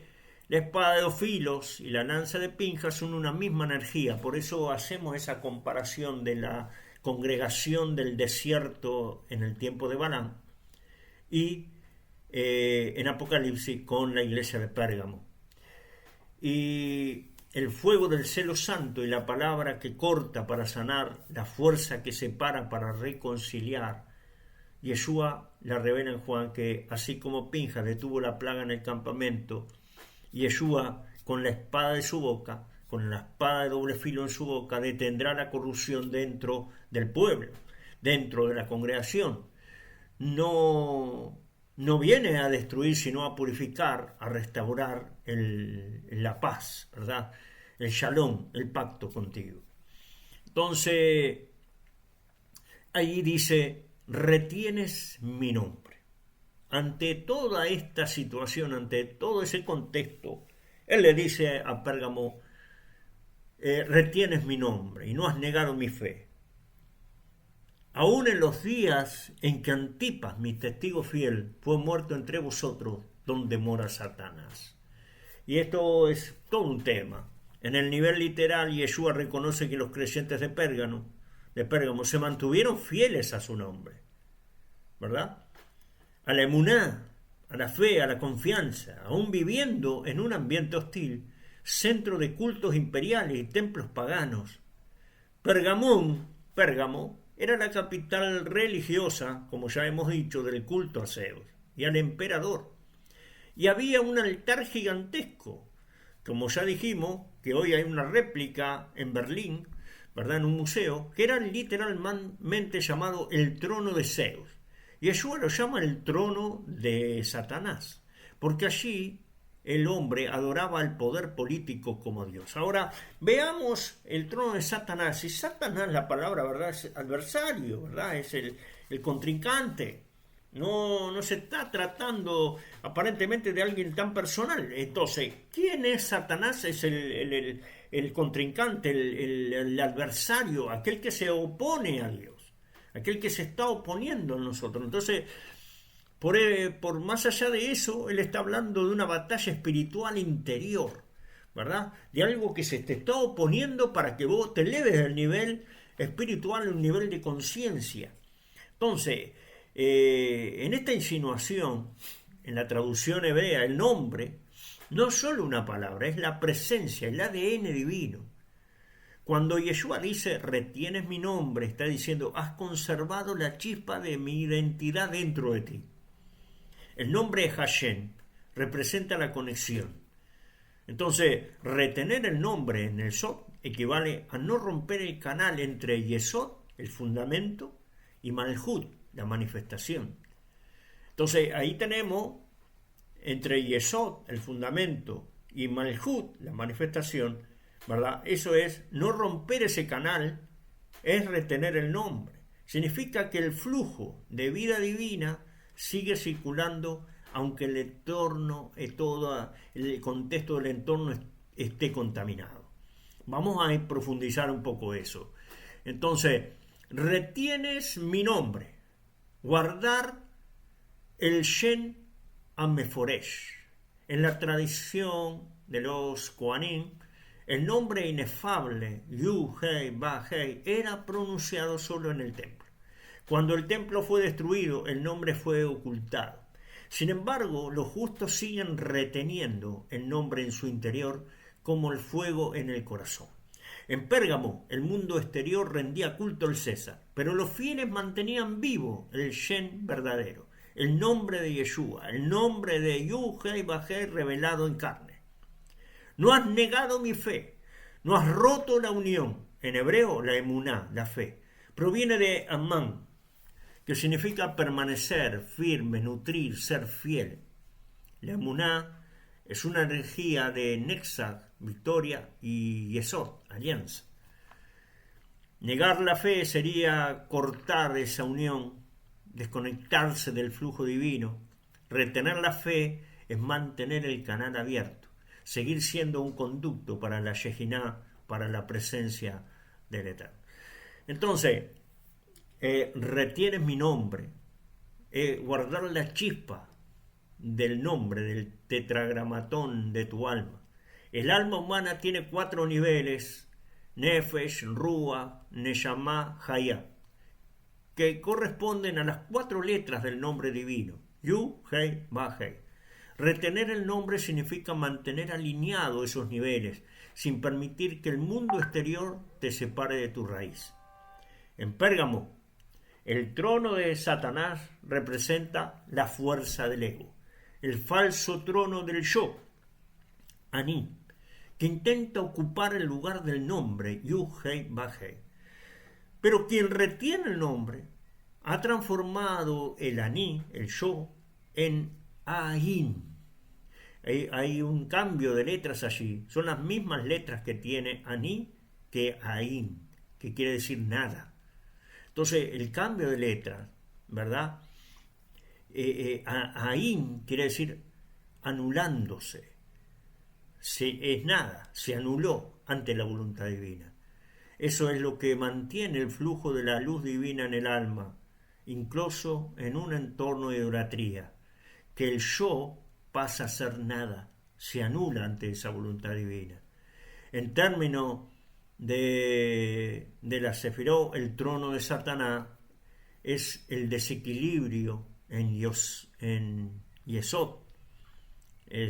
la espada de dos filos y la lanza de Pinjas son una misma energía, por eso hacemos esa comparación de la congregación del desierto en el tiempo de Balaam y en Apocalipsis con la iglesia de Pérgamo. Y el fuego del celo santo y la palabra que corta para sanar, la fuerza que separa para reconciliar, Yeshua la revela en Juan que así como Pinjas detuvo la plaga en el campamento, Yeshua con la espada de su boca, con la espada de doble filo en su boca, detendrá la corrupción dentro del pueblo, dentro de la congregación. No viene a destruir, sino a purificar, a restaurar la paz, ¿verdad? El shalom, el pacto contigo. Entonces, ahí dice, retienes mi nombre. Ante toda esta situación, ante todo ese contexto, él le dice a Pérgamo, retienes mi nombre y no has negado mi fe. Aún en los días en que Antipas, mi testigo fiel, fue muerto entre vosotros, donde mora Satanás. Y esto es todo un tema. En el nivel literal, Yeshua reconoce que los creyentes de Pérgamo se mantuvieron fieles a su nombre, ¿verdad? A la emuná, a la fe, a la confianza, aún viviendo en un ambiente hostil, centro de cultos imperiales y templos paganos. Pérgamo, era la capital religiosa, como ya hemos dicho, del culto a Zeus y al emperador. Y había un altar gigantesco, como ya dijimos, que hoy hay una réplica en Berlín, ¿verdad? En un museo, que era literalmente llamado el trono de Zeus. Y Yeshua lo llama el trono de Satanás, porque allí el hombre adoraba el poder político como Dios. Ahora, veamos el trono de Satanás. Y Satanás, la palabra, ¿verdad?, es adversario, ¿verdad? Es el contrincante. No se está tratando aparentemente de alguien tan personal. Entonces, ¿quién es Satanás? Es el contrincante, el adversario, aquel que se opone a Dios, aquel que se está oponiendo a nosotros. Entonces, por más allá de eso, él está hablando de una batalla espiritual interior, ¿verdad? De algo que se te está oponiendo para que vos te eleves del nivel espiritual a un nivel de conciencia. Entonces, en esta insinuación, en la traducción hebrea, el nombre no es solo una palabra, es la presencia, el ADN divino. Cuando Yeshua dice, retienes mi nombre, está diciendo, has conservado la chispa de mi identidad dentro de ti. El nombre Hashem representa la conexión. Entonces, retener el nombre en el Sod equivale a no romper el canal entre Yesod, el fundamento, y Malhut, la manifestación. Entonces, ahí tenemos entre Yesod, el fundamento, y Malhut, la manifestación, ¿verdad? Eso es, no romper ese canal es retener el nombre. Significa que el flujo de vida divina sigue circulando aunque el entorno, todo el contexto del entorno esté contaminado. Vamos a profundizar un poco eso. Entonces, retienes mi nombre, guardar el Shen Ameforesh. En la tradición de los Kohanim, el nombre inefable Yud-Hei-Vah-Hei era pronunciado solo en el templo. Cuando el templo fue destruido, el nombre fue ocultado. Sin embargo, los justos siguen reteniendo el nombre en su interior como el fuego en el corazón. En Pérgamo, el mundo exterior rendía culto al César, pero los fieles mantenían vivo el Shen verdadero, el nombre de Yeshua, el nombre de Yud-Hei-Vah-Hei revelado en carne. No has negado mi fe, no has roto la unión. En hebreo, la emuná, la fe, proviene de amán, que significa permanecer, firme, nutrir, ser fiel. La emuná es una energía de Netzach, victoria, y Yesod, alianza. Negar la fe sería cortar esa unión, desconectarse del flujo divino. Retener la fe es mantener el canal abierto, seguir siendo un conducto para la Shejiná, para la presencia del Eterno. Entonces, retienes mi nombre, guardar la chispa del nombre, del tetragramatón de tu alma. El alma humana tiene 4 niveles, Nefesh, Ruach, Neshama, Hayah, que corresponden a las 4 letras del nombre divino, Yud-Hei-Vah-Hei. Retener el nombre significa mantener alineado esos niveles, sin permitir que el mundo exterior te separe de tu raíz. En Pérgamo, el trono de Satanás representa la fuerza del ego, el falso trono del yo, Aní, que intenta ocupar el lugar del nombre, Yud-Hei-Vah-Hei. Pero quien retiene el nombre ha transformado el Aní, el yo, en Ain. Hay un cambio de letras allí. Son las mismas letras que tiene Aní que Ain, que quiere decir nada. Entonces, el cambio de letras, ¿verdad? Ain quiere decir anulándose. Es nada, se anuló ante la voluntad divina. Eso es lo que mantiene el flujo de la luz divina en el alma, incluso en un entorno de idolatría, que el yo pasa a ser nada, se anula ante esa voluntad divina. En términos de la Sefirot, el trono de Satanás es el desequilibrio en Yesod,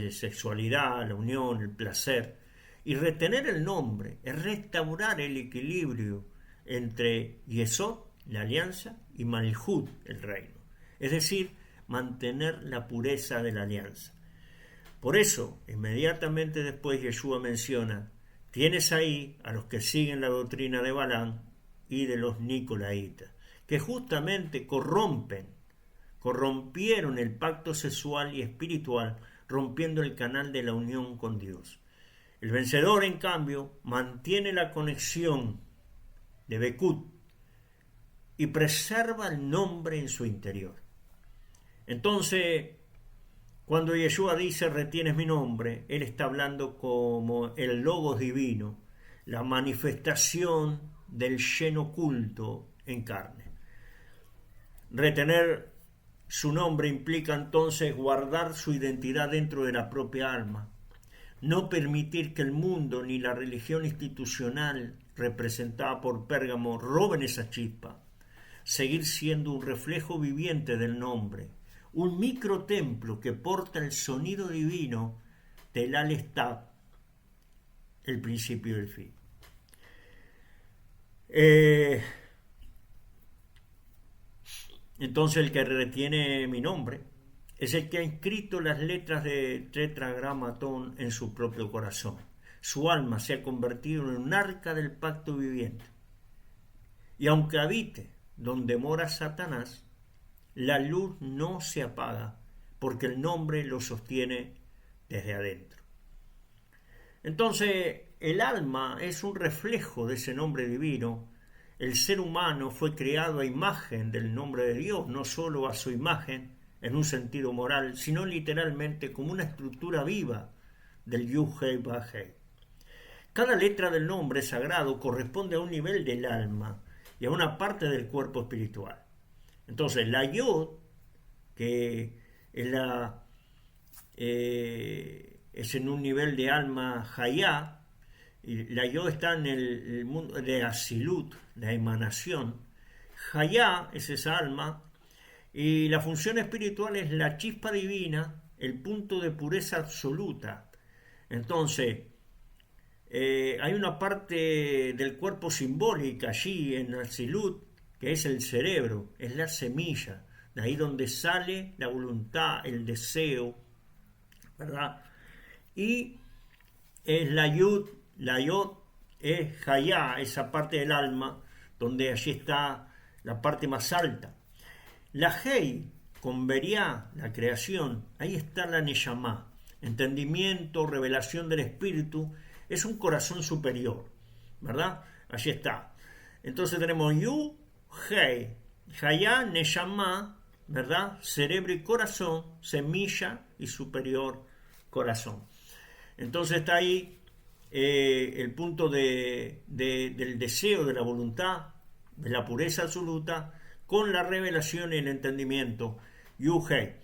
sexualidad, la unión, el placer. Y retener el nombre es restaurar el equilibrio entre Yesod, la alianza, y Malhut, el reino. Es decir, mantener la pureza de la alianza. Por eso, inmediatamente después Yeshua menciona, tienes ahí a los que siguen la doctrina de Balaam y de los Nicolaitas, que justamente corrompieron el pacto sexual y espiritual, rompiendo el canal de la unión con Dios. El vencedor, en cambio, mantiene la conexión de Bekut y preserva el nombre en su interior. Entonces, cuando Yeshua dice retienes mi nombre, él está hablando como el Logos divino, la manifestación del Shen oculto en carne. Retener su nombre implica entonces guardar su identidad dentro de la propia alma, no permitir que el mundo ni la religión institucional representada por Pérgamo roben esa chispa, seguir siendo un reflejo viviente del nombre, un microtemplo que porta el sonido divino del Al-Estab, el principio y el fin. Entonces el que retiene mi nombre es el que ha inscrito las letras de tetragramatón en su propio corazón. Su alma se ha convertido en un arca del pacto viviente. Y aunque habite donde mora Satanás, la luz no se apaga porque el nombre lo sostiene desde adentro. Entonces, el alma es un reflejo de ese nombre divino. El ser humano fue creado a imagen del nombre de Dios, no solo a su imagen en un sentido moral, sino literalmente como una estructura viva del Yud-Hei-Vah-Hei. Cada letra del nombre sagrado corresponde a un nivel del alma y a una parte del cuerpo espiritual. Entonces, la Yod, que es es en un nivel de alma Hayá, y la Yod está en el mundo de Asilut, la emanación. Hayá es esa alma, y la función espiritual es la chispa divina, el punto de pureza absoluta. Entonces, hay una parte del cuerpo simbólica allí en Asilut, que es el cerebro, es la semilla, de ahí donde sale la voluntad, el deseo, ¿verdad? Y es la Yud es Hayá, esa parte del alma, donde allí está la parte más alta. La Hei, con Beriá, la creación, ahí está la Neyamá, entendimiento, revelación del espíritu, es un corazón superior, ¿verdad? Allí está. Entonces tenemos Yu, Hei, Hayá, Neyamá, ¿verdad? Cerebro y corazón, semilla y superior corazón. Entonces está ahí el punto del deseo, de la voluntad, de la pureza absoluta, con la revelación y el entendimiento, Yu-Hei.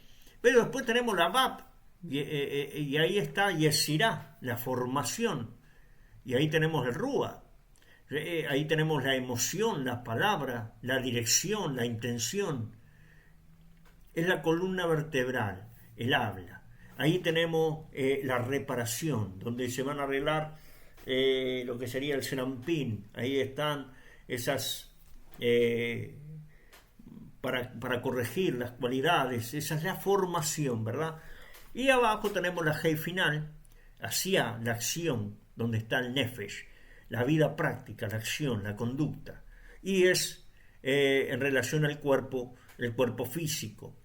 Pero después tenemos la Bab, y ahí está Yesirá, la formación, y ahí tenemos el Rúa, ahí tenemos la emoción, la palabra, la dirección, la intención, es la columna vertebral, el habla. Ahí tenemos la reparación, donde se van a arreglar lo que sería el serampín. Ahí están esas para corregir las cualidades. Esa es la formación, ¿verdad? Y abajo tenemos la Hei final, hacia la acción, donde está el Nefesh, la vida práctica, la acción, la conducta. Y es en relación al cuerpo, el cuerpo físico.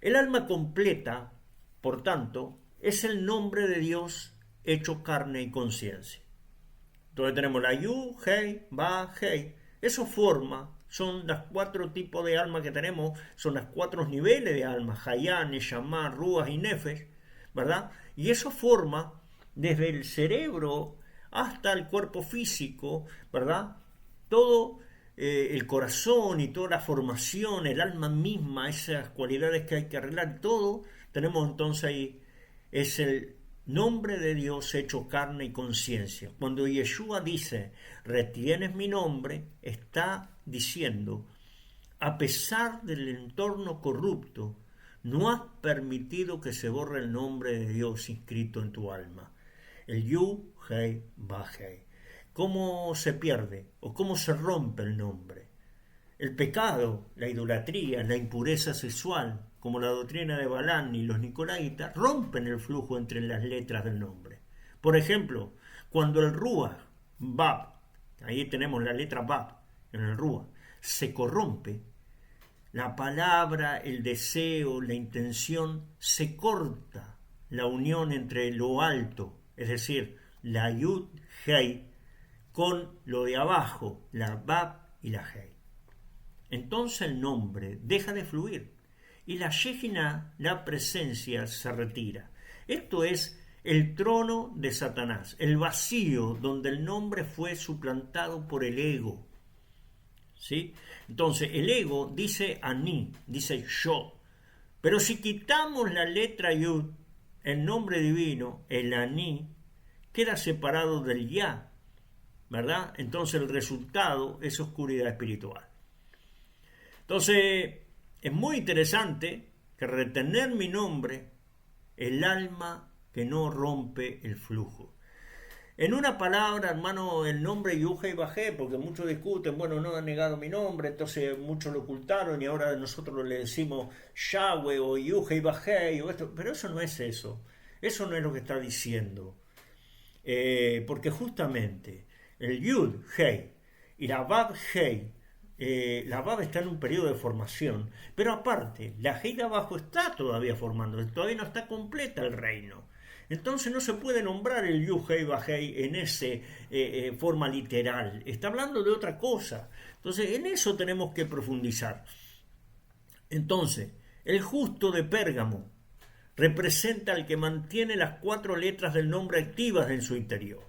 El alma completa, por tanto, es el nombre de Dios hecho carne y conciencia. Entonces tenemos la Yu, Hei, Ba, Hei. Eso forma, son los 4 tipos de alma que tenemos, son los 4 niveles de alma, Hayá, Neyamá, Ruach y Nefesh, ¿verdad? Y eso forma desde el cerebro hasta el cuerpo físico, ¿verdad? Todo el corazón y toda la formación, el alma misma, esas cualidades que hay que arreglar, todo tenemos entonces ahí, es el nombre de Dios hecho carne y conciencia. Cuando Yeshua dice, retienes mi nombre, está diciendo, a pesar del entorno corrupto, no has permitido que se borre el nombre de Dios inscrito en tu alma. El Yu, Hei, Ba, Hei. ¿Cómo se pierde o cómo se rompe el nombre? El pecado, la idolatría, la impureza sexual, como la doctrina de Balán y los nicolaitas, rompen el flujo entre las letras del nombre. Por ejemplo, cuando el Ruach, Bab, ahí tenemos la letra Bab en el Ruach, se corrompe, la palabra, el deseo, la intención, se corta la unión entre lo alto, es decir, la Yud, Hei, con lo de abajo, la Bab y la Hei. Entonces el nombre deja de fluir y la Shekinah, la presencia, se retira. Esto es el trono de Satanás, el vacío donde el nombre fue suplantado por el ego. ¿Sí? Entonces el ego dice Ani, dice yo, pero si quitamos la letra Yud, el nombre divino, el Ani, queda separado del Ya, ¿verdad? Entonces el resultado es oscuridad espiritual. Entonces es muy interesante que retener mi nombre, el alma que no rompe el flujo. En una palabra, hermano, el nombre Yuhei y Bajé, porque muchos discuten, bueno, no han negado mi nombre, entonces muchos lo ocultaron y ahora nosotros le decimos Yahweh o Yuhei y Bajé o esto, pero eso no es eso no es lo que está diciendo, porque justamente el Yud, Hei y la Bab, Hei, la Bab está en un periodo de formación, pero aparte, la Hei de abajo está todavía formando, todavía no está completa el reino. Entonces no se puede nombrar el Yuhei Bajei en ese forma literal. Está hablando de otra cosa. Entonces en eso tenemos que profundizar. Entonces, el justo de Pérgamo representa al que mantiene las 4 letras del nombre activas en su interior.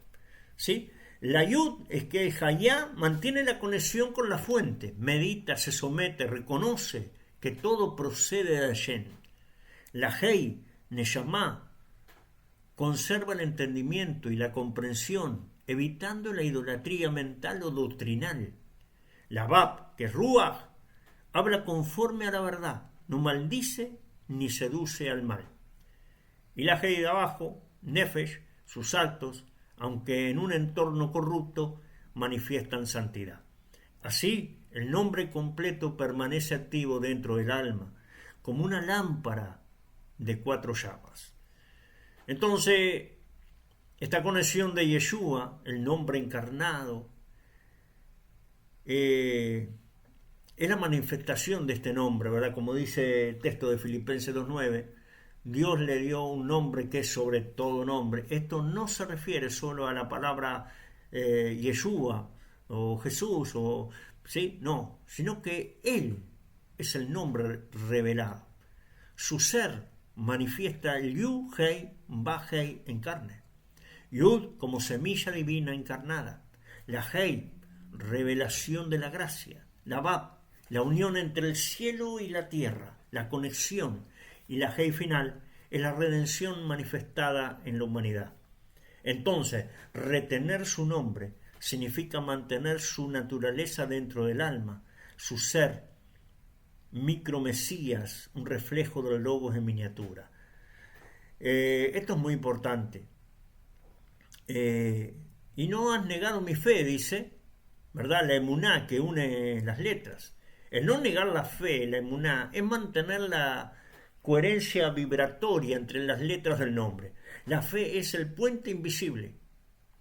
¿Sí? La Yud es que el Hayá mantiene la conexión con la fuente, medita, se somete, reconoce que todo procede de Hashem. La Hei, Neshama, conserva el entendimiento y la comprensión, evitando la idolatría mental o doctrinal. La Bab, que es Ruach, habla conforme a la verdad, no maldice ni seduce al mal. Y la Hei de abajo, Nefesh, sus actos, aunque en un entorno corrupto, manifiestan santidad. Así, el nombre completo permanece activo dentro del alma, como una lámpara de 4 llamas. Entonces, esta conexión de Yeshua, el nombre encarnado, es la manifestación de este nombre, ¿verdad? Como dice el texto de Filipenses 2:9, Dios le dio un nombre que es sobre todo nombre. Esto no se refiere solo a la palabra Yeshua o Jesús, ¿sí? No, sino que Él es el nombre revelado. Su ser manifiesta el Yud, Hei, Ba, Hei en carne. Yud como semilla divina encarnada. La Hei, revelación de la gracia. La Bab, la unión entre el cielo y la tierra, la conexión. Y la Hei final es la redención manifestada en la humanidad. Entonces, retener su nombre significa mantener su naturaleza dentro del alma, su ser, micromesías, un reflejo del logos en miniatura. Esto es muy importante. Y no has negado mi fe, dice, ¿verdad? La emuná que une las letras. El no negar la fe, la emuná, es mantener la coherencia vibratoria entre las letras del nombre. La fe es el puente invisible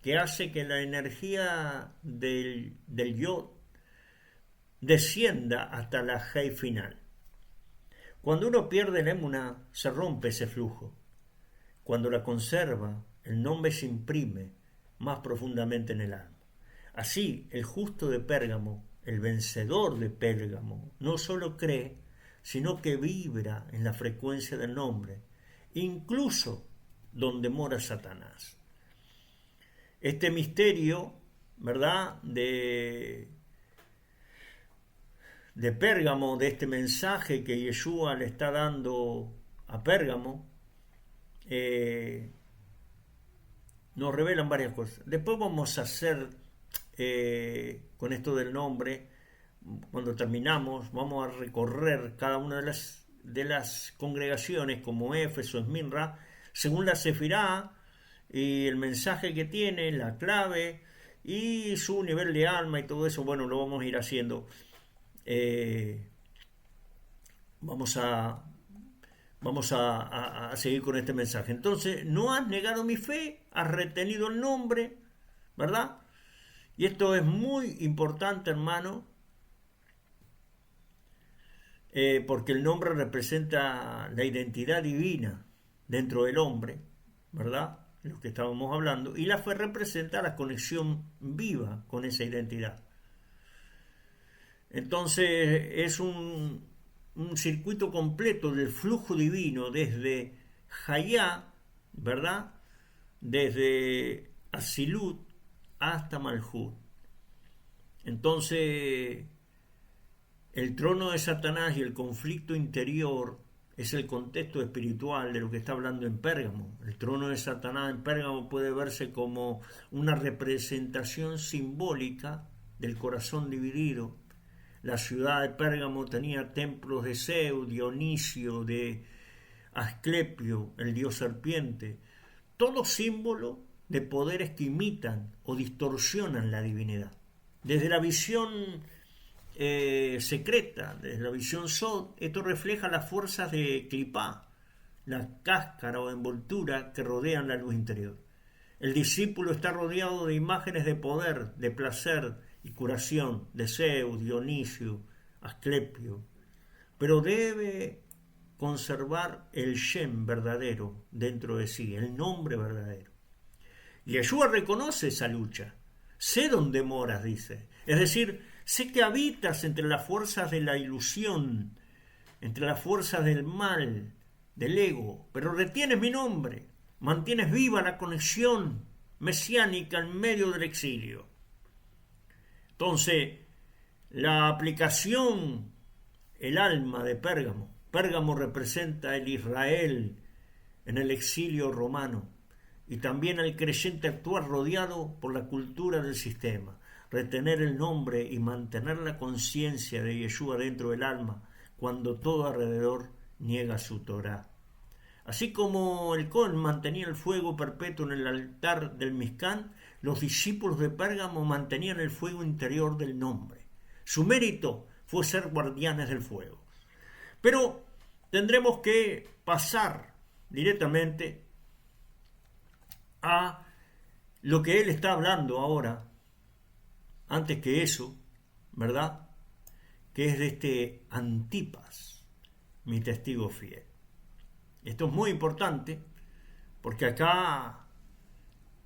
que hace que la energía del Yod descienda hasta la Hei final. Cuando uno pierde la emuná, se rompe ese flujo. Cuando la conserva, el nombre se imprime más profundamente en el alma. Así, el justo de Pérgamo, el vencedor de Pérgamo, no solo cree, sino que vibra en la frecuencia del nombre, incluso donde mora Satanás. Este misterio, ¿verdad?, de Pérgamo, de este mensaje que Yeshua le está dando a Pérgamo, nos revelan varias cosas. Después vamos a hacer, con esto del nombre, cuando terminamos, vamos a recorrer cada una de las congregaciones como Éfeso, Esmirna, según la Sefirá y el mensaje que tiene, la clave y su nivel de alma y todo eso. Bueno, lo vamos a ir haciendo. Vamos a seguir con este mensaje. Entonces, no has negado mi fe, has retenido el nombre, ¿verdad? Y esto es muy importante, hermano, porque el nombre representa la identidad divina dentro del hombre, ¿verdad? Lo que estábamos hablando. Y la fe representa la conexión viva con esa identidad. Entonces, es un circuito completo del flujo divino desde Hayá, ¿verdad? Desde Asilut hasta Malhut. Entonces, el trono de Satanás y el conflicto interior es el contexto espiritual de lo que está hablando en Pérgamo. El trono de Satanás en Pérgamo puede verse como una representación simbólica del corazón dividido. La ciudad de Pérgamo tenía templos de Zeus, Dionisio, de Asclepio, el dios serpiente, todo símbolo de poderes que imitan o distorsionan la divinidad. Desde la visión secreta, desde la visión Sod, esto refleja las fuerzas de Clipá, la cáscara o envoltura que rodean la luz interior. El discípulo está rodeado de imágenes de poder, de placer y curación, de Zeus, Dionisio, Asclepio, pero debe conservar el Shem verdadero dentro de sí, el nombre verdadero. Y Yeshua reconoce esa lucha. Sé dónde moras, dice. Es decir, sé que habitas entre las fuerzas de la ilusión, entre las fuerzas del mal, del ego, pero retienes mi nombre, mantienes viva la conexión, mesiánica en medio del exilio. Entonces, la aplicación, el alma de Pérgamo. Pérgamo representa el Israel en el exilio romano y también al creyente actuar rodeado por la cultura del sistema, retener el nombre y mantener la conciencia de Yeshua dentro del alma cuando todo alrededor niega su Torá. Así como el Cohen mantenía el fuego perpetuo en el altar del Mizcán, los discípulos de Pérgamo mantenían el fuego interior del nombre. Su mérito fue ser guardianes del fuego. Pero tendremos que pasar directamente a lo que él está hablando ahora, antes que eso, ¿verdad? Que es de este Antipas, mi testigo fiel. Esto es muy importante porque acá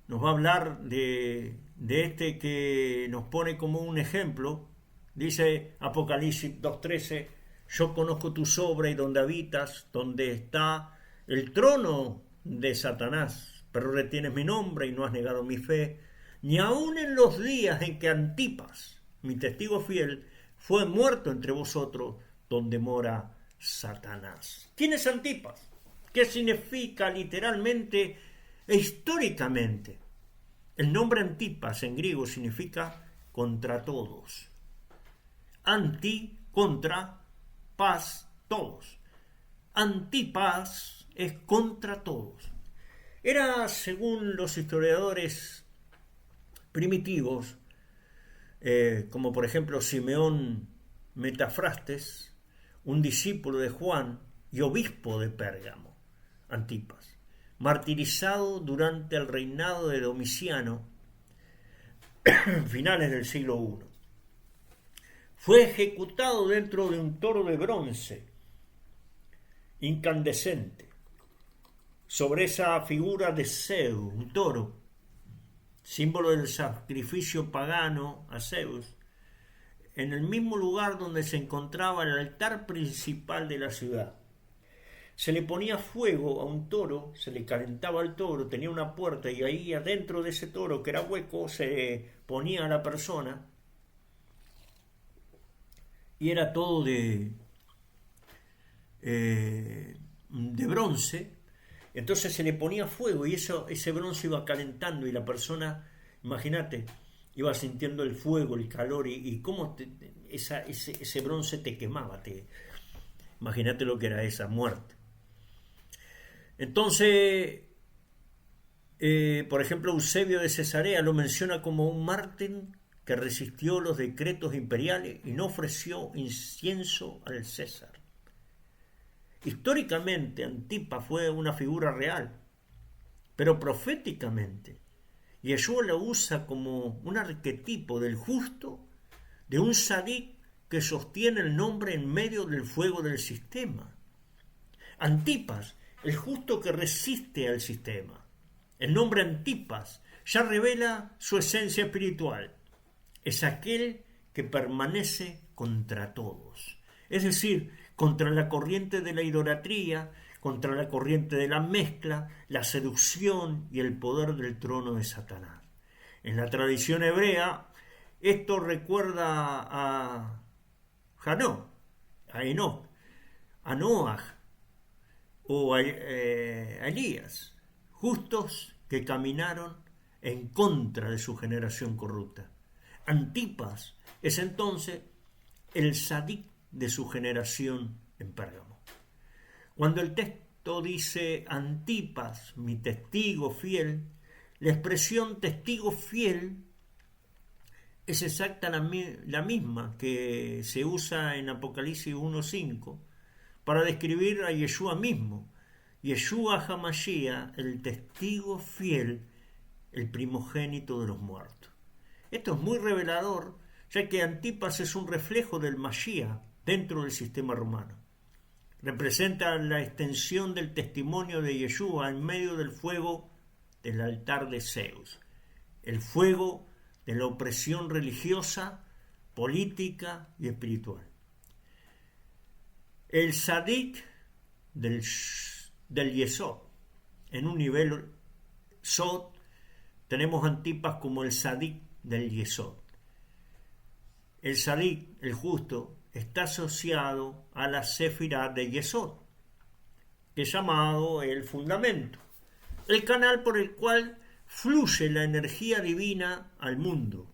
nos va a hablar de este que nos pone como un ejemplo. Dice Apocalipsis 2:13, yo conozco tu obra y donde habitas, donde está el trono de Satanás, pero retienes mi nombre y no has negado mi fe, ni aun en los días en que Antipas, mi testigo fiel, fue muerto entre vosotros, donde mora Satanás. ¿Quién es Antipas? ¿Qué significa literalmente e históricamente? El nombre Antipas en griego significa contra todos. Anti, contra, paz, todos. Antipas es contra todos. Era, según los historiadores primitivos, como por ejemplo Simeón Metafrastes, un discípulo de Juan y obispo de Pérgamo, Antipas, martirizado durante el reinado de Domiciano, finales del siglo I. Fue ejecutado dentro de un toro de bronce incandescente. Sobre esa figura de Zeus, un toro, símbolo del sacrificio pagano a Zeus, en el mismo lugar donde se encontraba el altar principal de la ciudad. Se le ponía fuego a un toro, se le calentaba el toro, tenía una puerta y ahí adentro de ese toro, que era hueco, se ponía a la persona y era todo de bronce. Entonces se le ponía fuego y ese bronce iba calentando y la persona, imagínate, iba sintiendo el fuego, el calor y cómo ese bronce te quemaba. Imagínate lo que era esa muerte. Entonces, por ejemplo, Eusebio de Cesarea lo menciona como un mártir que resistió los decretos imperiales y no ofreció incienso al César. Históricamente, Antipas fue una figura real, pero proféticamente, Yeshua lo usa como un arquetipo del justo, de un sadik que sostiene el nombre en medio del fuego del sistema. Antipas, el justo que resiste al sistema. El nombre Antipas ya revela su esencia espiritual. Es aquel que permanece contra todos. Es decir, contra la corriente de la idolatría, contra la corriente de la mezcla, la seducción y el poder del trono de Satanás. En la tradición hebrea, esto recuerda a Hanó, a Enoch, a Noaj o a Elías, justos que caminaron en contra de su generación corrupta. Antipas es entonces el sadik de su generación en Pérgamo. Cuando el texto dice Antipas, mi testigo fiel, la expresión testigo fiel es exactamente la misma que se usa en Apocalipsis 1:5 para describir a Yeshua mismo, Yeshua HaMashiach, el testigo fiel, el primogénito de los muertos. Esto es muy revelador, ya que Antipas es un reflejo del Mashiach dentro del sistema romano. Representa la extensión del testimonio de Yeshua en medio del fuego del altar de Zeus, el fuego de la opresión religiosa, política y espiritual. El sadik del Yesod, en un nivel Sod, tenemos Antipas como el Sadik del Yesod. El Sadik, el justo, está asociado a la Sefirá de Yesod, que es llamado el fundamento, el canal por el cual fluye la energía divina al mundo.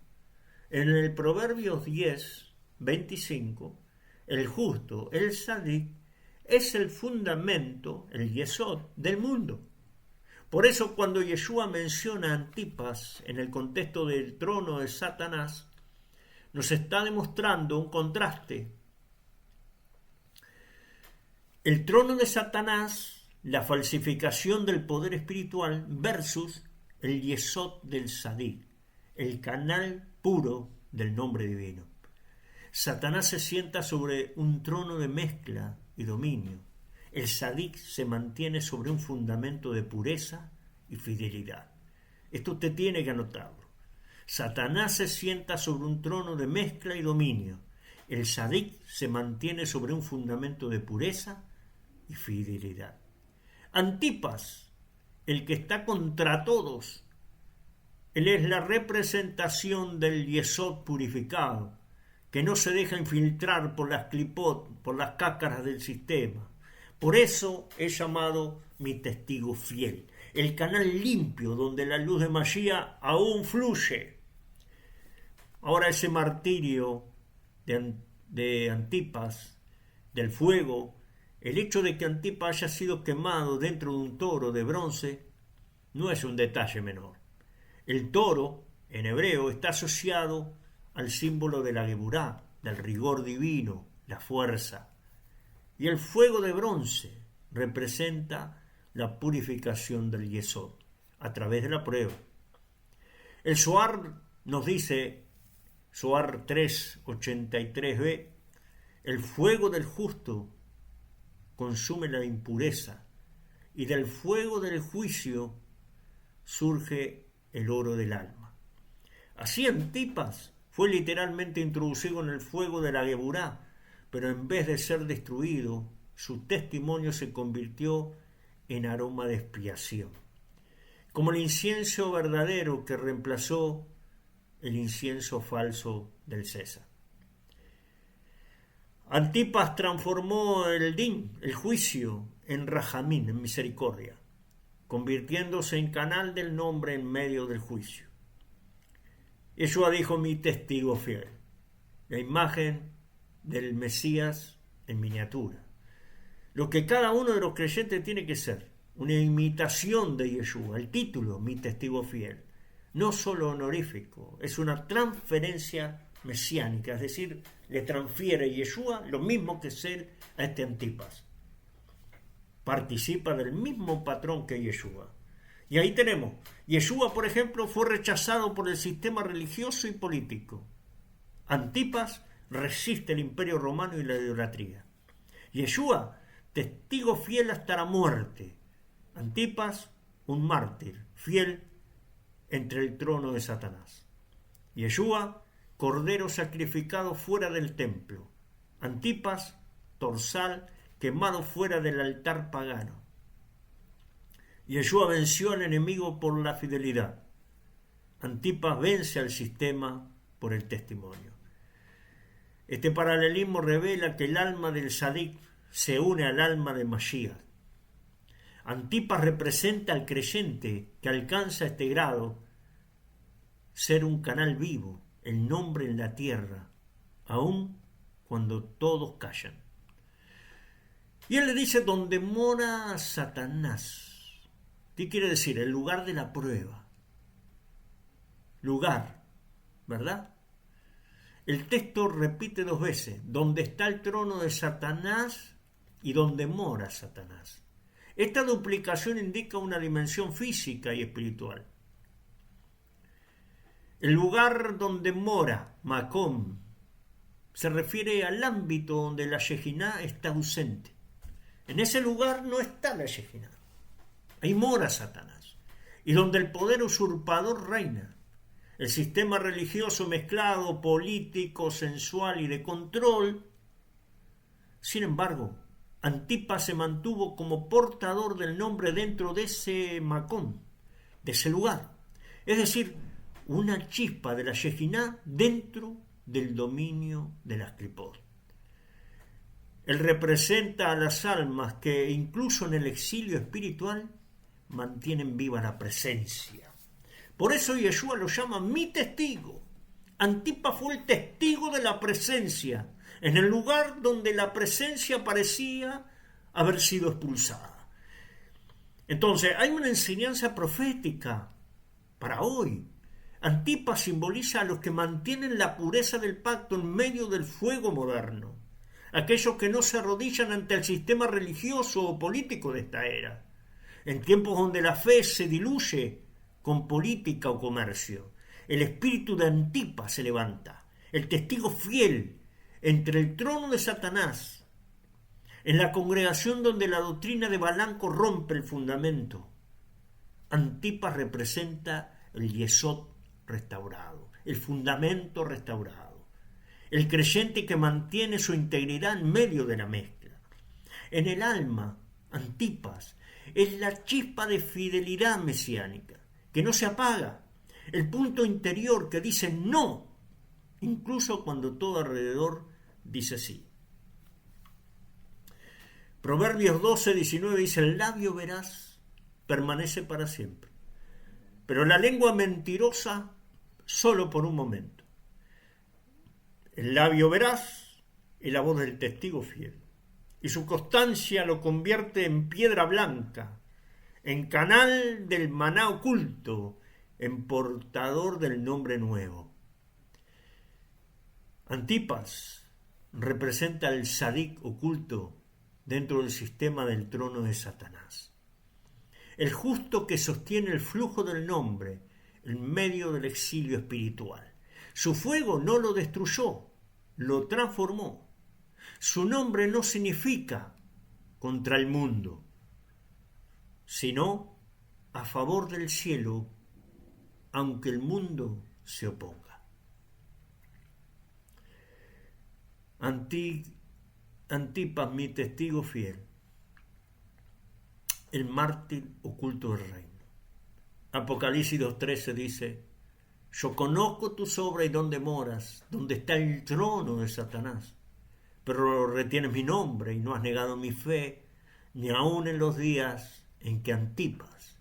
En el Proverbios 10, 25, el justo, el Sadik, es el fundamento, el Yesod, del mundo. Por eso cuando Yeshua menciona a Antipas en el contexto del trono de Satanás, nos está demostrando un contraste. El trono de Satanás, la falsificación del poder espiritual, versus el Yesod del Sadik, el canal puro del nombre divino. Satanás se sienta sobre un trono de mezcla y dominio. El Sadik se mantiene sobre un fundamento de pureza y fidelidad. Esto usted tiene que anotarlo. Satanás se sienta sobre un trono de mezcla y dominio. El Sadik se mantiene sobre un fundamento de pureza y fidelidad. Antipas, el que está contra todos, él es la representación del Yesod purificado, que no se deja infiltrar por las clipot, por las cácaras del sistema. Por eso es llamado mi testigo fiel, el canal limpio donde la luz de Mashiach aún fluye. Ahora ese martirio de Antipas, del fuego, el hecho de que Antipas haya sido quemado dentro de un toro de bronce, no es un detalle menor. El toro, en hebreo, está asociado al símbolo de la Geburá, del rigor divino, la fuerza. Y el fuego de bronce representa la purificación del Yesod a través de la prueba. El Zohar nos dice, Zohar 3:83b, el fuego del justo consume la impureza y del fuego del juicio surge el oro del alma. Así Antipas fue literalmente introducido en el fuego de la Geburá, pero en vez de ser destruido, su testimonio se convirtió en aroma de expiación, como el incienso verdadero que reemplazó el incienso falso del César. Antipas transformó el din, el juicio, en rajamín, en misericordia, convirtiéndose en canal del nombre en medio del juicio. Yeshua dijo, mi testigo fiel, la imagen del Mesías en miniatura. Lo que cada uno de los creyentes tiene que ser, una imitación de Yeshua, el título, mi testigo fiel, no solo honorífico, es una transferencia mesiánica, es decir, le transfiere Yeshua lo mismo que ser a este Antipas. Participa del mismo patrón que Yeshua. Y ahí tenemos, Yeshua, por ejemplo, fue rechazado por el sistema religioso y político. Antipas resiste el imperio romano y la idolatría. Yeshua, testigo fiel hasta la muerte. Antipas, un mártir, fiel entre el trono de Satanás. Yeshua, cordero sacrificado fuera del templo. Antipas, torsal quemado fuera del altar pagano. Yeshua venció al enemigo por la fidelidad. Antipas vence al sistema por el testimonio. Este paralelismo revela que el alma del Sadik se une al alma de Mashiach. Antipas representa al creyente que alcanza este grado, ser un canal vivo, el nombre en la tierra, aun cuando todos callan. Y él le dice, donde mora Satanás. ¿Qué quiere decir? El lugar de la prueba. Lugar, ¿verdad? El texto repite 2 veces, donde está el trono de Satanás y donde mora Satanás. Esta duplicación indica una dimensión física y espiritual. El lugar donde mora, Macom, se refiere al ámbito donde la Shejiná está ausente. En ese lugar no está la Shejiná. Ahí mora Satanás. Y donde el poder usurpador reina. El sistema religioso mezclado, político, sensual y de control. Sin embargo, Antipas se mantuvo como portador del nombre dentro de ese Macón, de ese lugar. Es decir, una chispa de la Shejinah dentro del dominio de las Klipot. Él representa a las almas que incluso en el exilio espiritual mantienen viva la presencia. Por eso Yeshua lo llama mi testigo. Antipas fue el testigo de la presencia, en el lugar donde la presencia parecía haber sido expulsada. Entonces, hay una enseñanza profética para hoy. Antipas simboliza a los que mantienen la pureza del pacto en medio del fuego moderno, aquellos que no se arrodillan ante el sistema religioso o político de esta era, en tiempos donde la fe se diluye con política o comercio. El espíritu de Antipas se levanta, el testigo fiel entre el trono de Satanás, en la congregación donde la doctrina de Balaam corrompe el fundamento. Antipas representa el yesod restaurado, el fundamento restaurado, el creyente que mantiene su integridad en medio de la mezcla. En el alma, Antipas es la chispa de fidelidad mesiánica, que no se apaga, el punto interior que dice no, incluso cuando todo alrededor dice sí. Proverbios 12:19 dice: el labio veraz permanece para siempre, pero la lengua mentirosa solo por un momento. El labio veraz es la voz del testigo fiel, y su constancia lo convierte en piedra blanca, en canal del maná oculto, en portador del nombre nuevo. Antipas representa el sadik oculto dentro del sistema del trono de Satanás. El justo que sostiene el flujo del nombre en medio del exilio espiritual. Su fuego no lo destruyó, lo transformó. Su nombre no significa contra el mundo, sino a favor del cielo, aunque el mundo se oponga. Antipas, mi testigo fiel, el mártir oculto del reino. Apocalipsis 2:13 dice: yo conozco tus obras y dónde moras, donde está el trono de Satanás, pero retienes mi nombre y no has negado mi fe, ni aun en los días en que Antipas,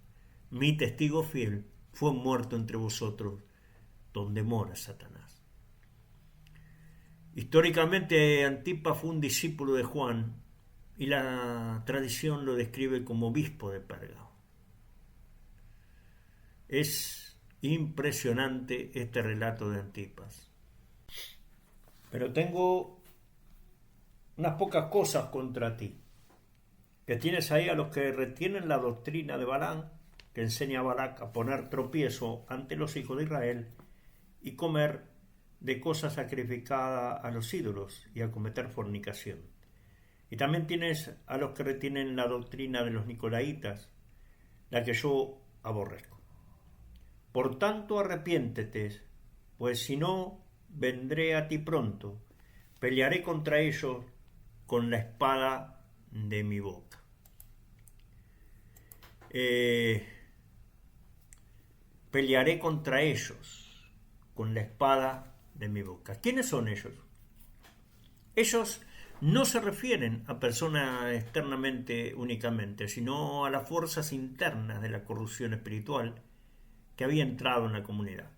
mi testigo fiel, fue muerto entre vosotros, donde mora Satanás. Históricamente Antipas fue un discípulo de Juan y la tradición lo describe como obispo de Pérgamo. Es impresionante este relato de Antipas. Pero tengo unas pocas cosas contra ti, que tienes ahí a los que retienen la doctrina de Balaam, que enseña a Balac a poner tropiezo ante los hijos de Israel y comer de cosas sacrificadas a los ídolos y a cometer fornicación. Y también tienes a los que retienen la doctrina de los nicolaitas, la que yo aborrezco. Por tanto, arrepiéntete, pues si no, vendré a ti pronto, pelearé contra ellos con la espada de mi boca. Pelearé contra ellos con la espada de mi boca. ¿Quiénes son ellos? Ellos no se refieren a personas externamente únicamente, sino a las fuerzas internas de la corrupción espiritual que había entrado en la comunidad.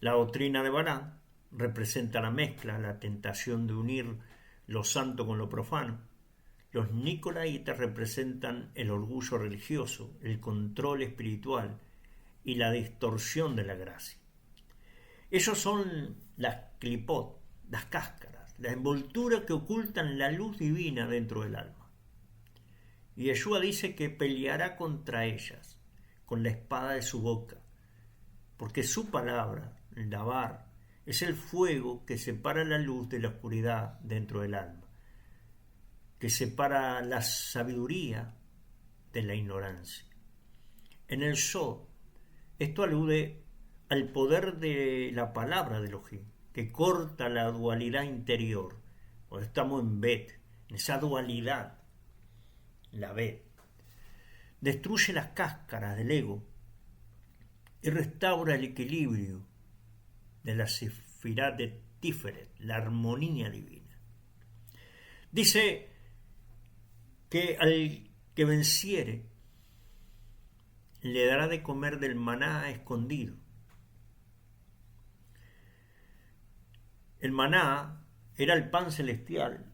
La doctrina de Balaam representa la mezcla, la tentación de unir lo santo con lo profano. Los nicolaitas representan el orgullo religioso, el control espiritual y la distorsión de la gracia. Ellos son las clipot, las cáscaras, la envoltura que ocultan la luz divina dentro del alma. Y Yeshua dice que peleará contra ellas con la espada de su boca, porque su palabra, el dabar, es el fuego que separa la luz de la oscuridad dentro del alma, que separa la sabiduría de la ignorancia. En el Sod, esto alude al poder de la palabra de Elohim, que corta la dualidad interior. Cuando estamos en Bet, en esa dualidad, la Bet, destruye las cáscaras del ego, y restaura el equilibrio de la Sefirá de Tiferet, la armonía divina. Dice que al que venciere le dará de comer del maná escondido. El maná era el pan celestial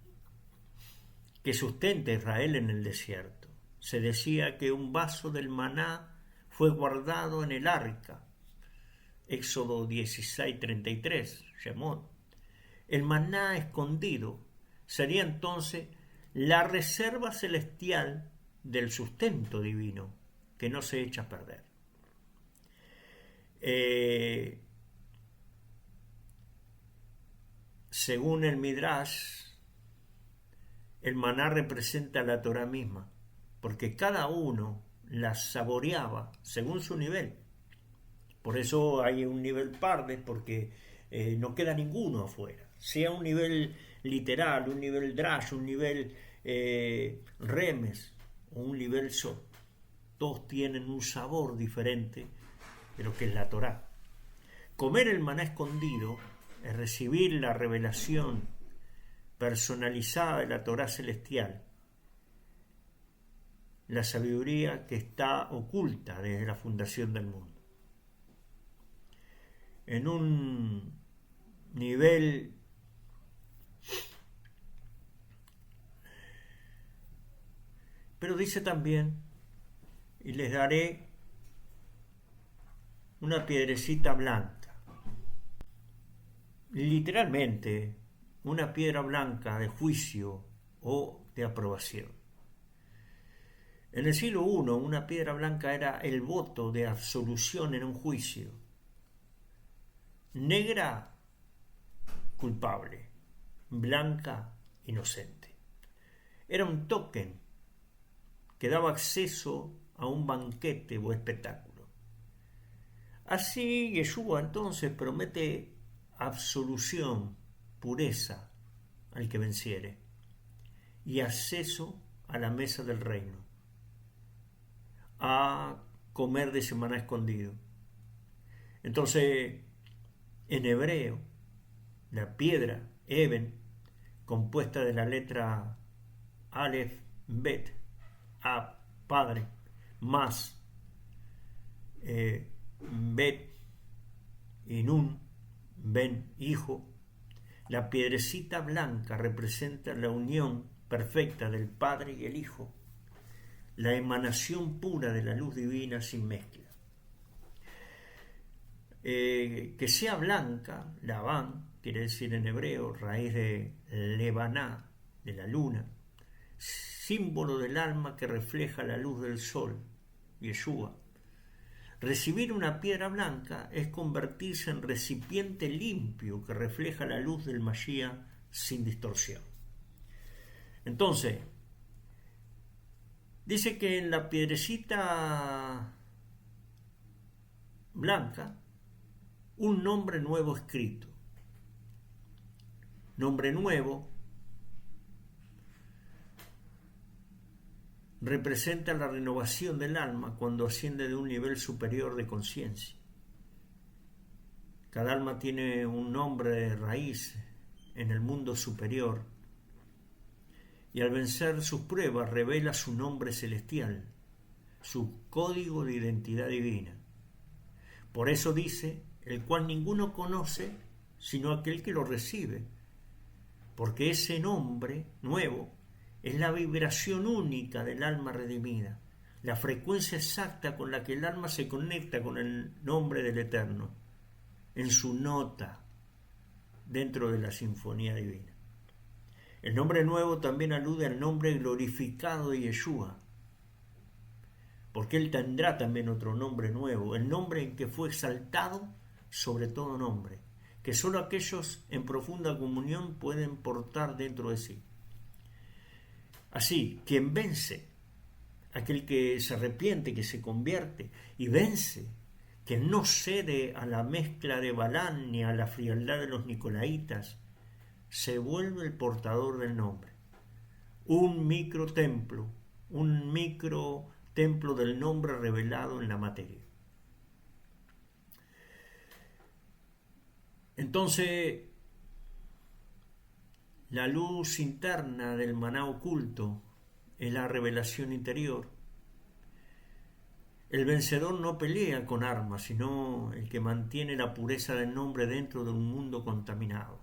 que sustenta a Israel en el desierto. Se decía que un vaso del maná fue guardado en el arca. Éxodo 16:33, Shemot. El maná escondido sería entonces la reserva celestial del sustento divino que no se echa a perder. Según el Midrash, el maná representa la Torá misma, porque cada uno la saboreaba según su nivel. Por eso hay un nivel pardes, porque no queda ninguno afuera. Sea un nivel literal, un nivel drash, un nivel remes o un nivel so. Todos tienen un sabor diferente de lo que es la Torá. Comer el maná escondido es recibir la revelación personalizada de la Torá celestial, la sabiduría que está oculta desde la fundación del mundo. En un nivel pero dice también, y les daré una piedrecita blanca, literalmente una piedra blanca de juicio o de aprobación. En el siglo I, una piedra blanca era el voto de absolución en un juicio. Negra, culpable; blanca, inocente. Era un token que daba acceso a un banquete o espectáculo. Así Yeshua entonces promete absolución, pureza al que venciere y acceso a la mesa del reino, a comer de ese maná escondido. Entonces, en hebreo, la piedra, Eben, compuesta de la letra Aleph, Bet, Ab, padre, más Bet y Nun, Ben, hijo. La piedrecita blanca representa la unión perfecta del Padre y el Hijo, la emanación pura de la luz divina sin mezcla. Que sea blanca, Labán, quiere decir en hebreo, raíz de Lebaná, de la luna, símbolo del alma que refleja la luz del sol, Yeshua. Recibir una piedra blanca es convertirse en recipiente limpio que refleja la luz del Mashiach sin distorsión. Entonces, dice que en la piedrecita blanca, un nombre nuevo escrito. Nombre nuevo representa la renovación del alma cuando asciende de un nivel superior de conciencia. Cada alma tiene un nombre de raíz en el mundo superior y al vencer sus pruebas revela su nombre celestial, su código de identidad divina. Por eso dice, el cual ninguno conoce sino aquel que lo recibe, porque ese nombre nuevo es la vibración única del alma redimida, la frecuencia exacta con la que el alma se conecta con el nombre del Eterno, en su nota dentro de la sinfonía divina. El nombre nuevo también alude al nombre glorificado de Yeshua, porque él tendrá también otro nombre nuevo, el nombre en que fue exaltado sobre todo nombre, que sólo aquellos en profunda comunión pueden portar dentro de sí. Así, quien vence, aquel que se arrepiente, que se convierte y vence, que no cede a la mezcla de Balán ni a la frialdad de los nicolaitas, se vuelve el portador del nombre. Un microtemplo del nombre revelado en la materia. Entonces, la luz interna del maná oculto es la revelación interior. El vencedor no pelea con armas, sino el que mantiene la pureza del nombre dentro de un mundo contaminado.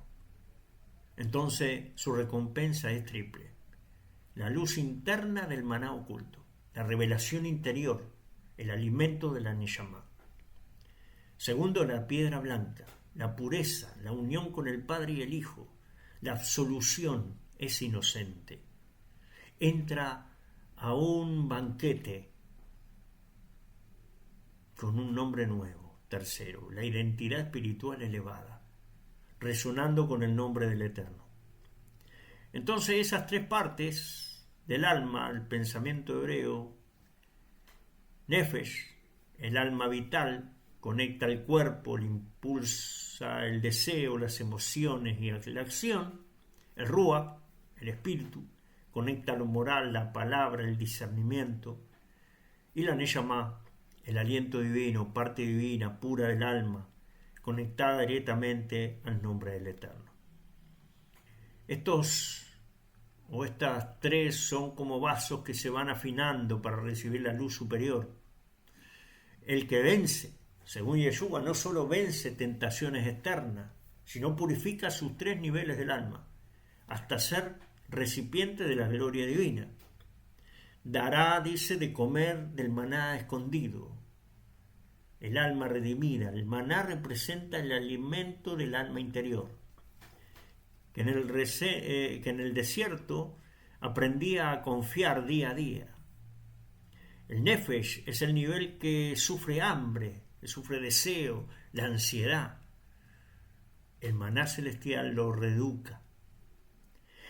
Entonces, su recompensa es triple. La luz interna del maná oculto, la revelación interior, el alimento de la Neshama. Segundo, la piedra blanca, la pureza, la unión con el Padre y el Hijo. La absolución es inocente. Entra a un banquete con un nombre nuevo. Tercero, la identidad espiritual elevada, resonando con el nombre del Eterno. Entonces esas tres partes del alma, el pensamiento hebreo, Nefesh, el alma vital, conecta el cuerpo, le impulsa el deseo, las emociones y la acción. El Ruach, el espíritu, conecta lo moral, la palabra, el discernimiento. Y la Neshama, el aliento divino, parte divina, pura del alma, conectada directamente al nombre del Eterno. Estas tres son como vasos que se van afinando para recibir la luz superior. El que vence, según Yeshua, no solo vence tentaciones externas, sino purifica sus tres niveles del alma, hasta ser recipiente de la gloria divina. Dará, dice, de comer del maná escondido, el alma redimida. El maná representa el alimento del alma interior, que en el desierto aprendía a confiar día a día. El Nefesh es el nivel que sufre hambre, que sufre deseo, la ansiedad. El maná celestial lo reeduca.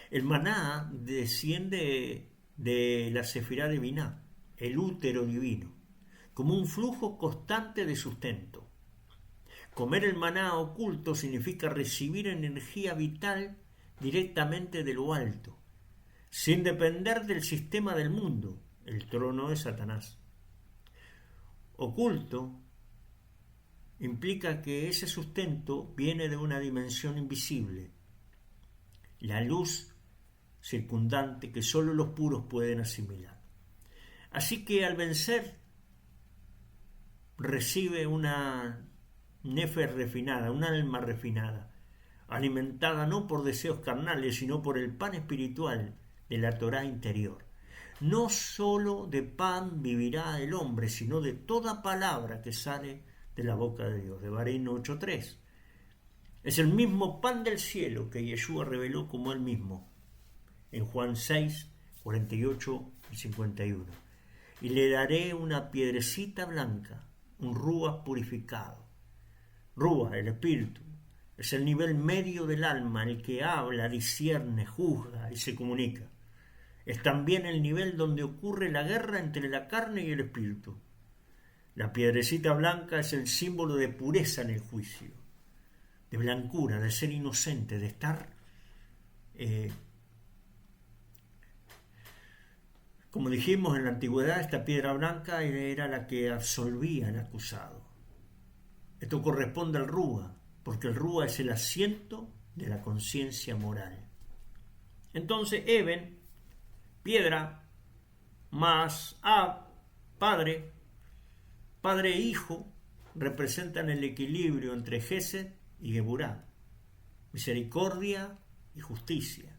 El maná desciende de la Sefirá de Biná, el útero divino, como un flujo constante de sustento. Comer el maná oculto significa recibir energía vital directamente de lo alto, sin depender del sistema del mundo, el trono de Satanás. Oculto implica que ese sustento viene de una dimensión invisible, la luz circundante que solo los puros pueden asimilar. Así que al vencer recibe una nefesh refinada, un alma refinada, alimentada no por deseos carnales, sino por el pan espiritual de la Torá interior. No solo de pan vivirá el hombre, sino de toda palabra que sale de la boca de Dios. De Barín 8:3. Es el mismo pan del cielo que Yeshua reveló como él mismo en Juan 6, 48 y 51. Y le daré una piedrecita blanca, un Ruach purificado. Ruach, el espíritu, es el nivel medio del alma, el que habla, discierne, juzga y se comunica. Es también el nivel donde ocurre la guerra entre la carne y el espíritu. La piedrecita blanca es el símbolo de pureza en el juicio, de blancura, de ser inocente, de estar, como dijimos en la antigüedad, esta piedra blanca era la que absolvía al acusado. Esto corresponde al Ruach, porque el Ruach es el asiento de la conciencia moral. Entonces, Eben, piedra, más Ab, padre e hijo, representan el equilibrio entre Gesed y Geburá, misericordia y justicia.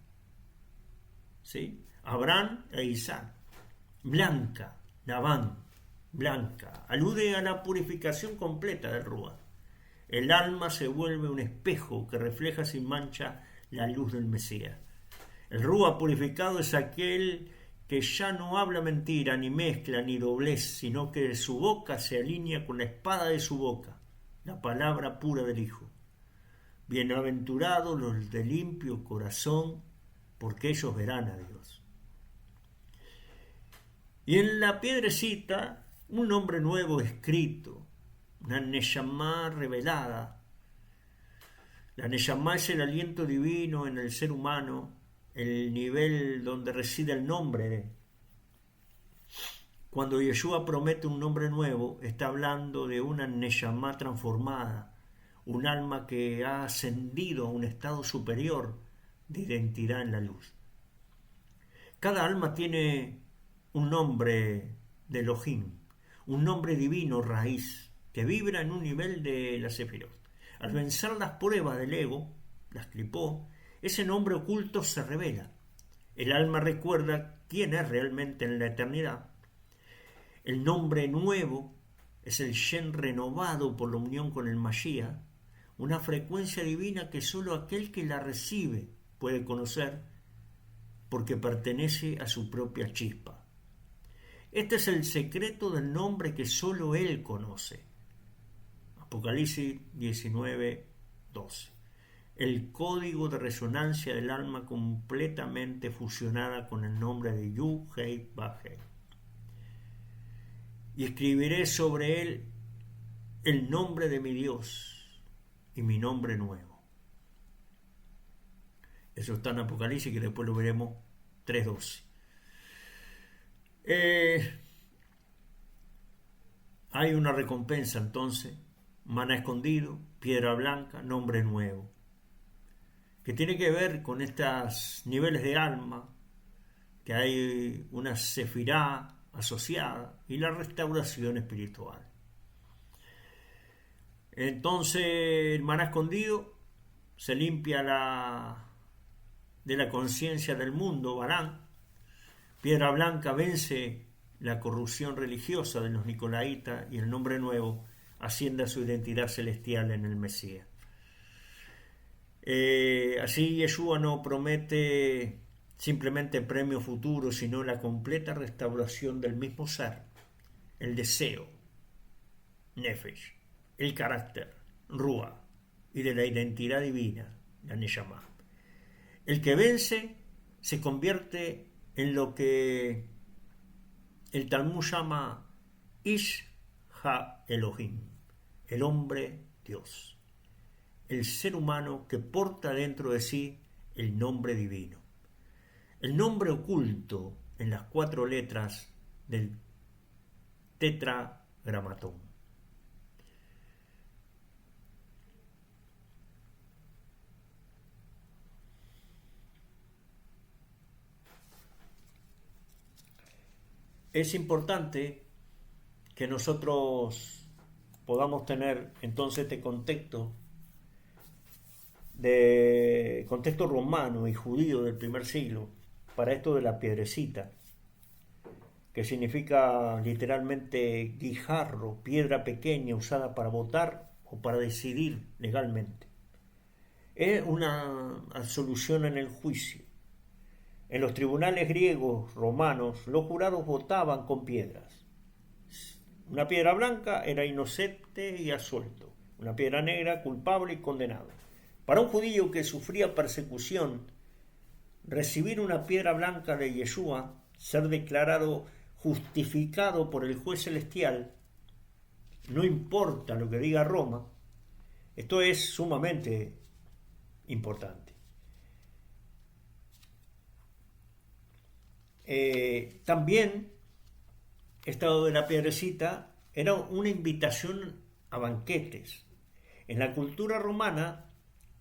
¿Sí? Abraham e Isaac. Blanca, Labán, blanca, alude a la purificación completa del Ruach. El alma se vuelve un espejo que refleja sin mancha la luz del Mesías. El Ruach purificado es aquel que ya no habla mentira, ni mezcla, ni doblez, sino que su boca se alinea con la espada de su boca, la palabra pura del Hijo. Bienaventurados los de limpio corazón, porque ellos verán a Dios. Y en la piedrecita, un nombre nuevo escrito, una Neshama revelada. La Neshama es el aliento divino en el ser humano, el nivel donde reside el nombre. Cuando Yeshua promete un nombre nuevo, está hablando de una Neshama transformada, un alma que ha ascendido a un estado superior de identidad en la luz. Cada alma tiene un nombre de Elohim, un nombre divino raíz, que vibra en un nivel de la Sefirot. Al vencer las pruebas del ego, las clipó, ese nombre oculto se revela. El alma recuerda quién es realmente en la eternidad. El nombre nuevo es el Shen renovado por la unión con el Mashiach, una frecuencia divina que solo aquel que la recibe puede conocer porque pertenece a su propia chispa. Este es el secreto del nombre que solo él conoce. Apocalipsis 19:12. El código de resonancia del alma completamente fusionada con el nombre de Yud-Heh-Vah-Heh. Y escribiré sobre él el nombre de mi Dios y mi nombre nuevo. Eso está en Apocalipsis, que después lo veremos 3:12. Hay una recompensa entonces, maná escondido, piedra blanca, nombre nuevo, que tiene que ver con estos niveles de alma, que hay una sefirá asociada y la restauración espiritual. Entonces el maná escondido se limpia de la conciencia del mundo, Barán. Piedra blanca vence la corrupción religiosa de los nicolaitas y el nombre nuevo asciende a su identidad celestial en el Mesías. Así Yeshua no promete simplemente premio futuro, sino la completa restauración del mismo ser, el deseo, Nefesh, el carácter, Ruah, y de la identidad divina, la Neshama. El que vence se convierte en lo que el Talmud llama Ish Ha-Elohim, el hombre Dios, el ser humano que porta dentro de sí el nombre divino, el nombre oculto en las 4 letras del tetragramatón. Es importante que nosotros podamos tener entonces este contexto romano y judío del primer siglo para esto de la piedrecita, que significa literalmente guijarro, piedra pequeña usada para votar o para decidir legalmente. Es una absolución en el juicio. En los tribunales griegos, romanos, los jurados votaban con piedras. Una piedra blanca era inocente y absuelto. Una piedra negra, culpable y condenado. Para un judío que sufría persecución, recibir una piedra blanca de Yeshua, ser declarado justificado por el juez celestial, no importa lo que diga Roma, esto es sumamente importante. También estado de la piedrecita era una invitación a banquetes. En la cultura romana,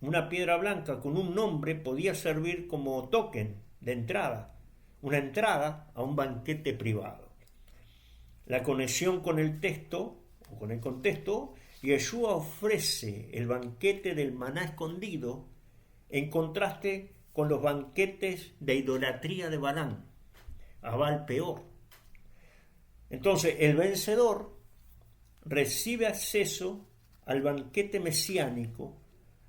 una piedra blanca con un nombre podía servir como token de entrada, una entrada a un banquete privado. La conexión con el texto o con el contexto, Yeshua ofrece el banquete del maná escondido en contraste con los banquetes de idolatría de Balaam, a Baal peor. Entonces el vencedor recibe acceso al banquete mesiánico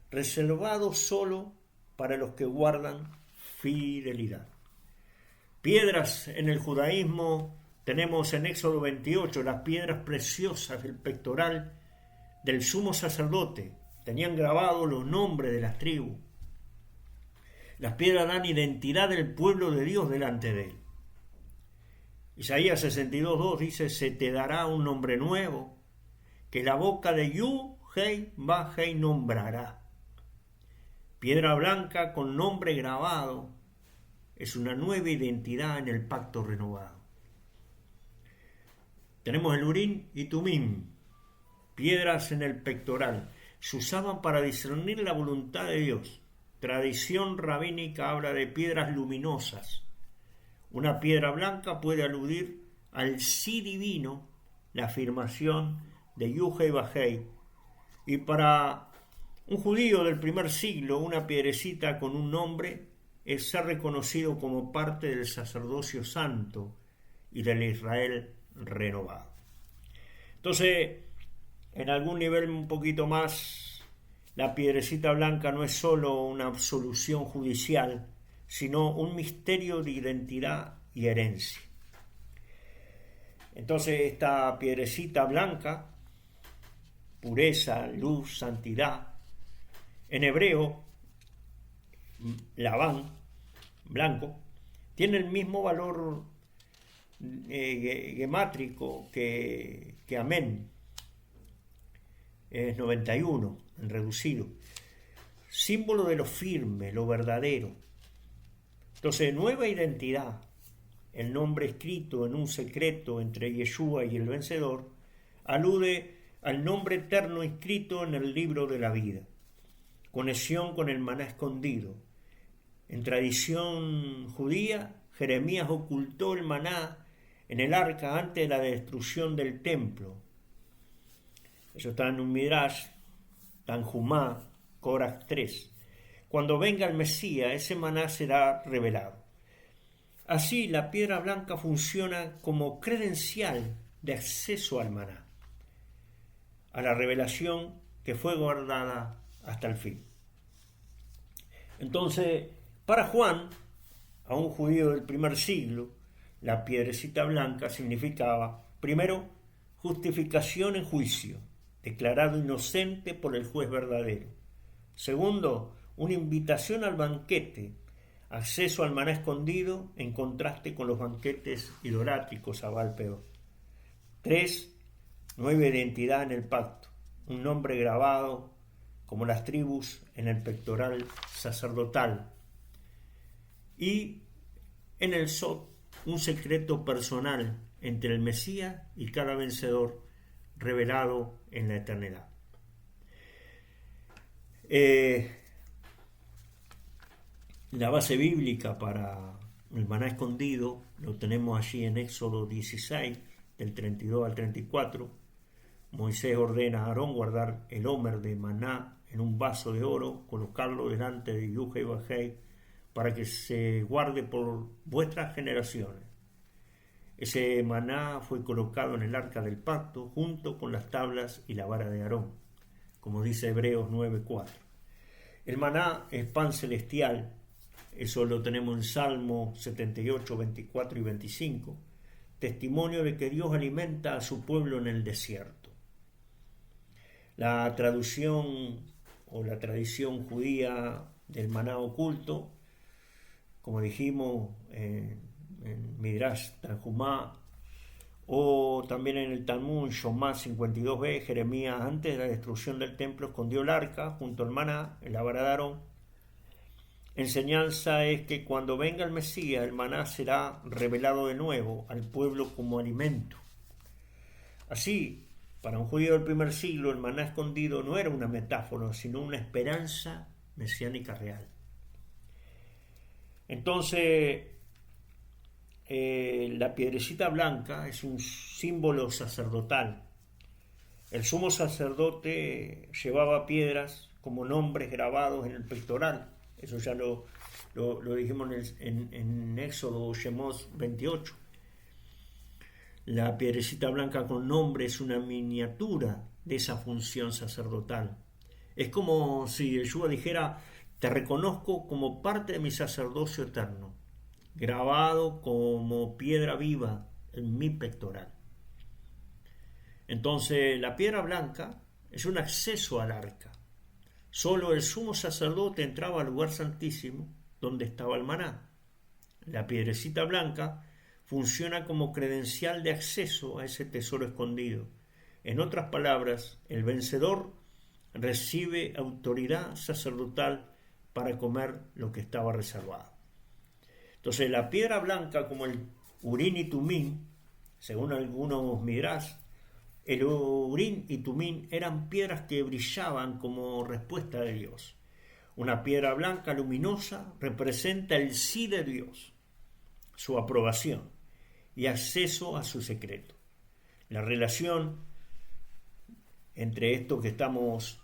reservado solo para los que guardan fidelidad. Piedras en el judaísmo tenemos en Éxodo 28, las piedras preciosas del pectoral del sumo sacerdote. Tenían grabados los nombres de las tribus. Las piedras dan identidad del pueblo de Dios delante de él. Isaías 62:2 dice: se te dará un nombre nuevo, que la boca de Yud-Heh-Vah-Heh nombrará. Piedra blanca con nombre grabado es una nueva identidad en el pacto renovado. Tenemos el Urim y Tumim, piedras en el pectoral, se usaban para discernir la voluntad de Dios. Tradición rabínica habla de piedras luminosas. Una piedra blanca puede aludir al sí divino, la afirmación de Yuhei Bajei. Y para un judío del primer siglo, una piedrecita con un nombre es ser reconocido como parte del sacerdocio santo y del Israel renovado. Entonces, en algún nivel un poquito más, la piedrecita blanca no es solo una absolución judicial, sino un misterio de identidad y herencia. Entonces, esta piedrecita blanca, pureza, luz, santidad, en hebreo, Labán, blanco, tiene el mismo valor gemátrico que Amén, es 91 en reducido, símbolo de lo firme, lo verdadero. Entonces, nueva identidad, el nombre escrito en un secreto entre Yeshua y el vencedor, alude al nombre eterno inscrito en el libro de la vida. Conexión con el maná escondido. En tradición judía, Jeremías ocultó el maná en el arca antes de la destrucción del templo. Eso está en un Midrash, Tanjumá, Corach 3. Cuando venga el Mesías, ese maná será revelado. Así, la piedra blanca funciona como credencial de acceso al maná, a la revelación que fue guardada hasta el fin. Entonces, para Juan, a un judío del primer siglo, la piedrecita blanca significaba, primero, justificación en juicio, declarado inocente por el juez verdadero. Segundo, una invitación al banquete, acceso al maná escondido en contraste con los banquetes idolátricos a Baal Peor. 3. Nueva identidad en el pacto, un nombre grabado como las tribus en el pectoral sacerdotal. Y en el Sot, un secreto personal entre el Mesías y cada vencedor revelado en la eternidad. La base bíblica para el maná escondido lo tenemos allí en Éxodo 16, del 32 al 34. Moisés ordena a Aarón guardar el homer de maná en un vaso de oro, colocarlo delante de Yuhei Bajei, para que se guarde por vuestras generaciones. Ese maná fue colocado en el arca del pacto junto con las tablas y la vara de Aarón, como dice Hebreos 9:4. El maná es pan celestial, eso lo tenemos en Salmo 78, 24 y 25, testimonio de que Dios alimenta a su pueblo en el desierto. La traducción o la tradición judía del maná oculto, como dijimos en Midrash Tanjumá, o también en el Talmud Shomá 52b, Jeremías antes de la destrucción del templo escondió el arca junto al maná en la vara de Aarón. Enseñanza es que cuando venga el Mesías, el maná será revelado de nuevo al pueblo como alimento. Así, para un judío del primer siglo, el maná escondido no era una metáfora, sino una esperanza mesiánica real. Entonces, la piedrecita blanca es un símbolo sacerdotal. El sumo sacerdote llevaba piedras como nombres grabados en el pectoral. Eso ya lo dijimos en Éxodo Shemos 28. La piedrecita blanca con nombre es una miniatura de esa función sacerdotal. Es como si Yeshua dijera: te reconozco como parte de mi sacerdocio eterno, grabado como piedra viva en mi pectoral. Entonces, la piedra blanca es un acceso al arca. Solo el sumo sacerdote entraba al lugar santísimo donde estaba el maná. La piedrecita blanca funciona como credencial de acceso a ese tesoro escondido. En otras palabras, el vencedor recibe autoridad sacerdotal para comer lo que estaba reservado. Entonces, la piedra blanca, como el Urín y Tumín, según algunos Midrash, El Urim y Tumim eran piedras que brillaban como respuesta de Dios. Una piedra blanca luminosa representa el sí de Dios, su aprobación y acceso a su secreto. La relación entre esto que estamos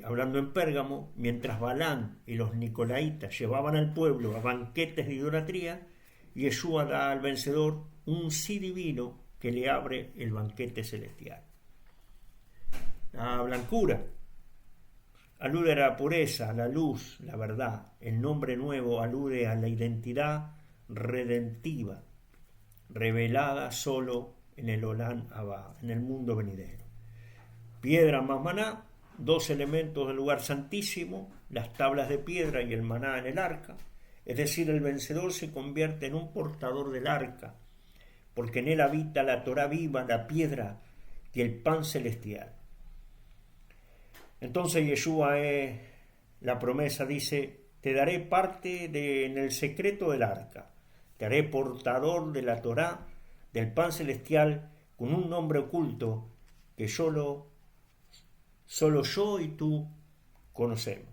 hablando en Pérgamo, mientras Balaam y los nicolaitas llevaban al pueblo a banquetes de idolatría, Yeshua da al vencedor un sí divino que le abre el banquete celestial. La blancura alude a la pureza, a la luz, la verdad. El nombre nuevo alude a la identidad redentiva, revelada solo en el Olam Abba, en el mundo venidero. Piedra más maná, dos elementos del lugar santísimo, las tablas de piedra y el maná en el arca. Es decir, el vencedor se convierte en un portador del arca, porque en él habita la Torá viva, la piedra y el pan celestial. Entonces Yeshua, la promesa dice, te daré parte en el secreto del arca, te haré portador de la Torá, del pan celestial, con un nombre oculto que solo yo y tú conocemos.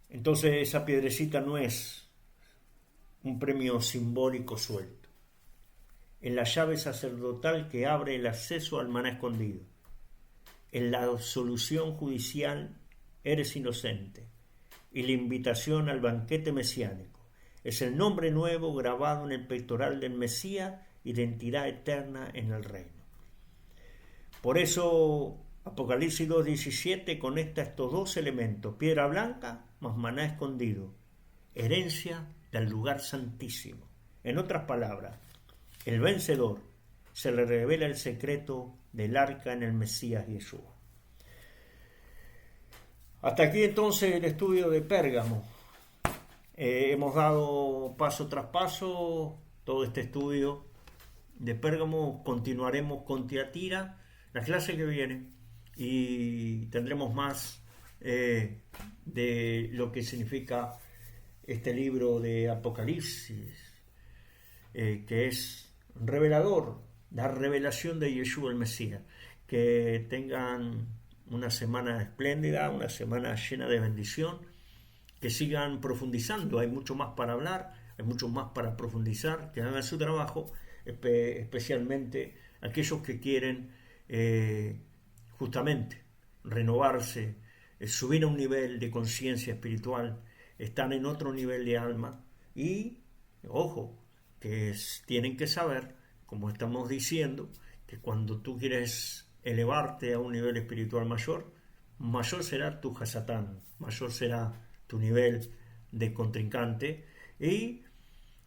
Entonces esa piedrecita no es un premio simbólico suelto. Es la llave sacerdotal que abre el acceso al maná escondido. En la solución judicial eres inocente y la invitación al banquete mesiánico. Es el nombre nuevo grabado en el pectoral del Mesías, identidad eterna en el reino. Por eso Apocalipsis 2:17 conecta estos dos elementos, piedra blanca más maná escondido, herencia del lugar santísimo. En otras palabras, el vencedor se le revela el secreto del arca en el Mesías Yeshua. Hasta aquí entonces el estudio de Pérgamo. Hemos dado paso tras paso todo este estudio de Pérgamo. Continuaremos con Tiatira la clase que viene y tendremos más de lo que significa este libro de Apocalipsis, que es revelador, la revelación de Yeshua el Mesías. Que tengan una semana espléndida, una semana llena de bendición, que sigan profundizando, hay mucho más para hablar, hay mucho más para profundizar, que hagan su trabajo, especialmente aquellos que quieren justamente renovarse, subir a un nivel de conciencia espiritual, están en otro nivel de alma y, ojo, que tienen que saber, como estamos diciendo, que cuando tú quieres elevarte a un nivel espiritual mayor, mayor será tu hasatán, mayor será tu nivel de contrincante, y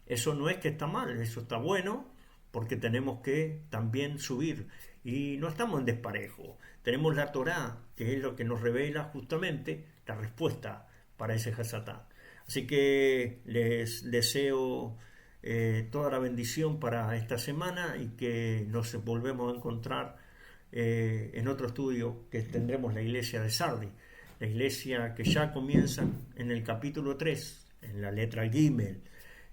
eso no es que está mal, eso está bueno, porque tenemos que también subir, y no estamos en desparejo, tenemos la Torá, que es lo que nos revela justamente la respuesta para ese hasatán. Así que les deseo toda la bendición para esta semana y que nos volvemos a encontrar en otro estudio que tendremos la iglesia de Sardi, la iglesia que ya comienza en el capítulo 3, en la letra Gimel.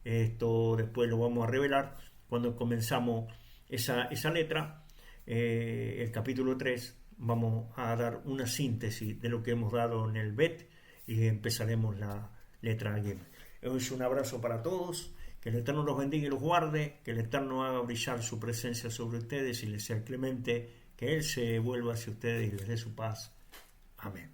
Esto después lo vamos a revelar cuando comenzamos esa letra, el capítulo 3. Vamos a dar una síntesis de lo que hemos dado en el Bet y empezaremos la letra Gimel. Es un abrazo para todos. Que el Eterno los bendiga y los guarde, que el Eterno haga brillar su presencia sobre ustedes y les sea clemente, que Él se vuelva hacia ustedes y les dé su paz. Amén.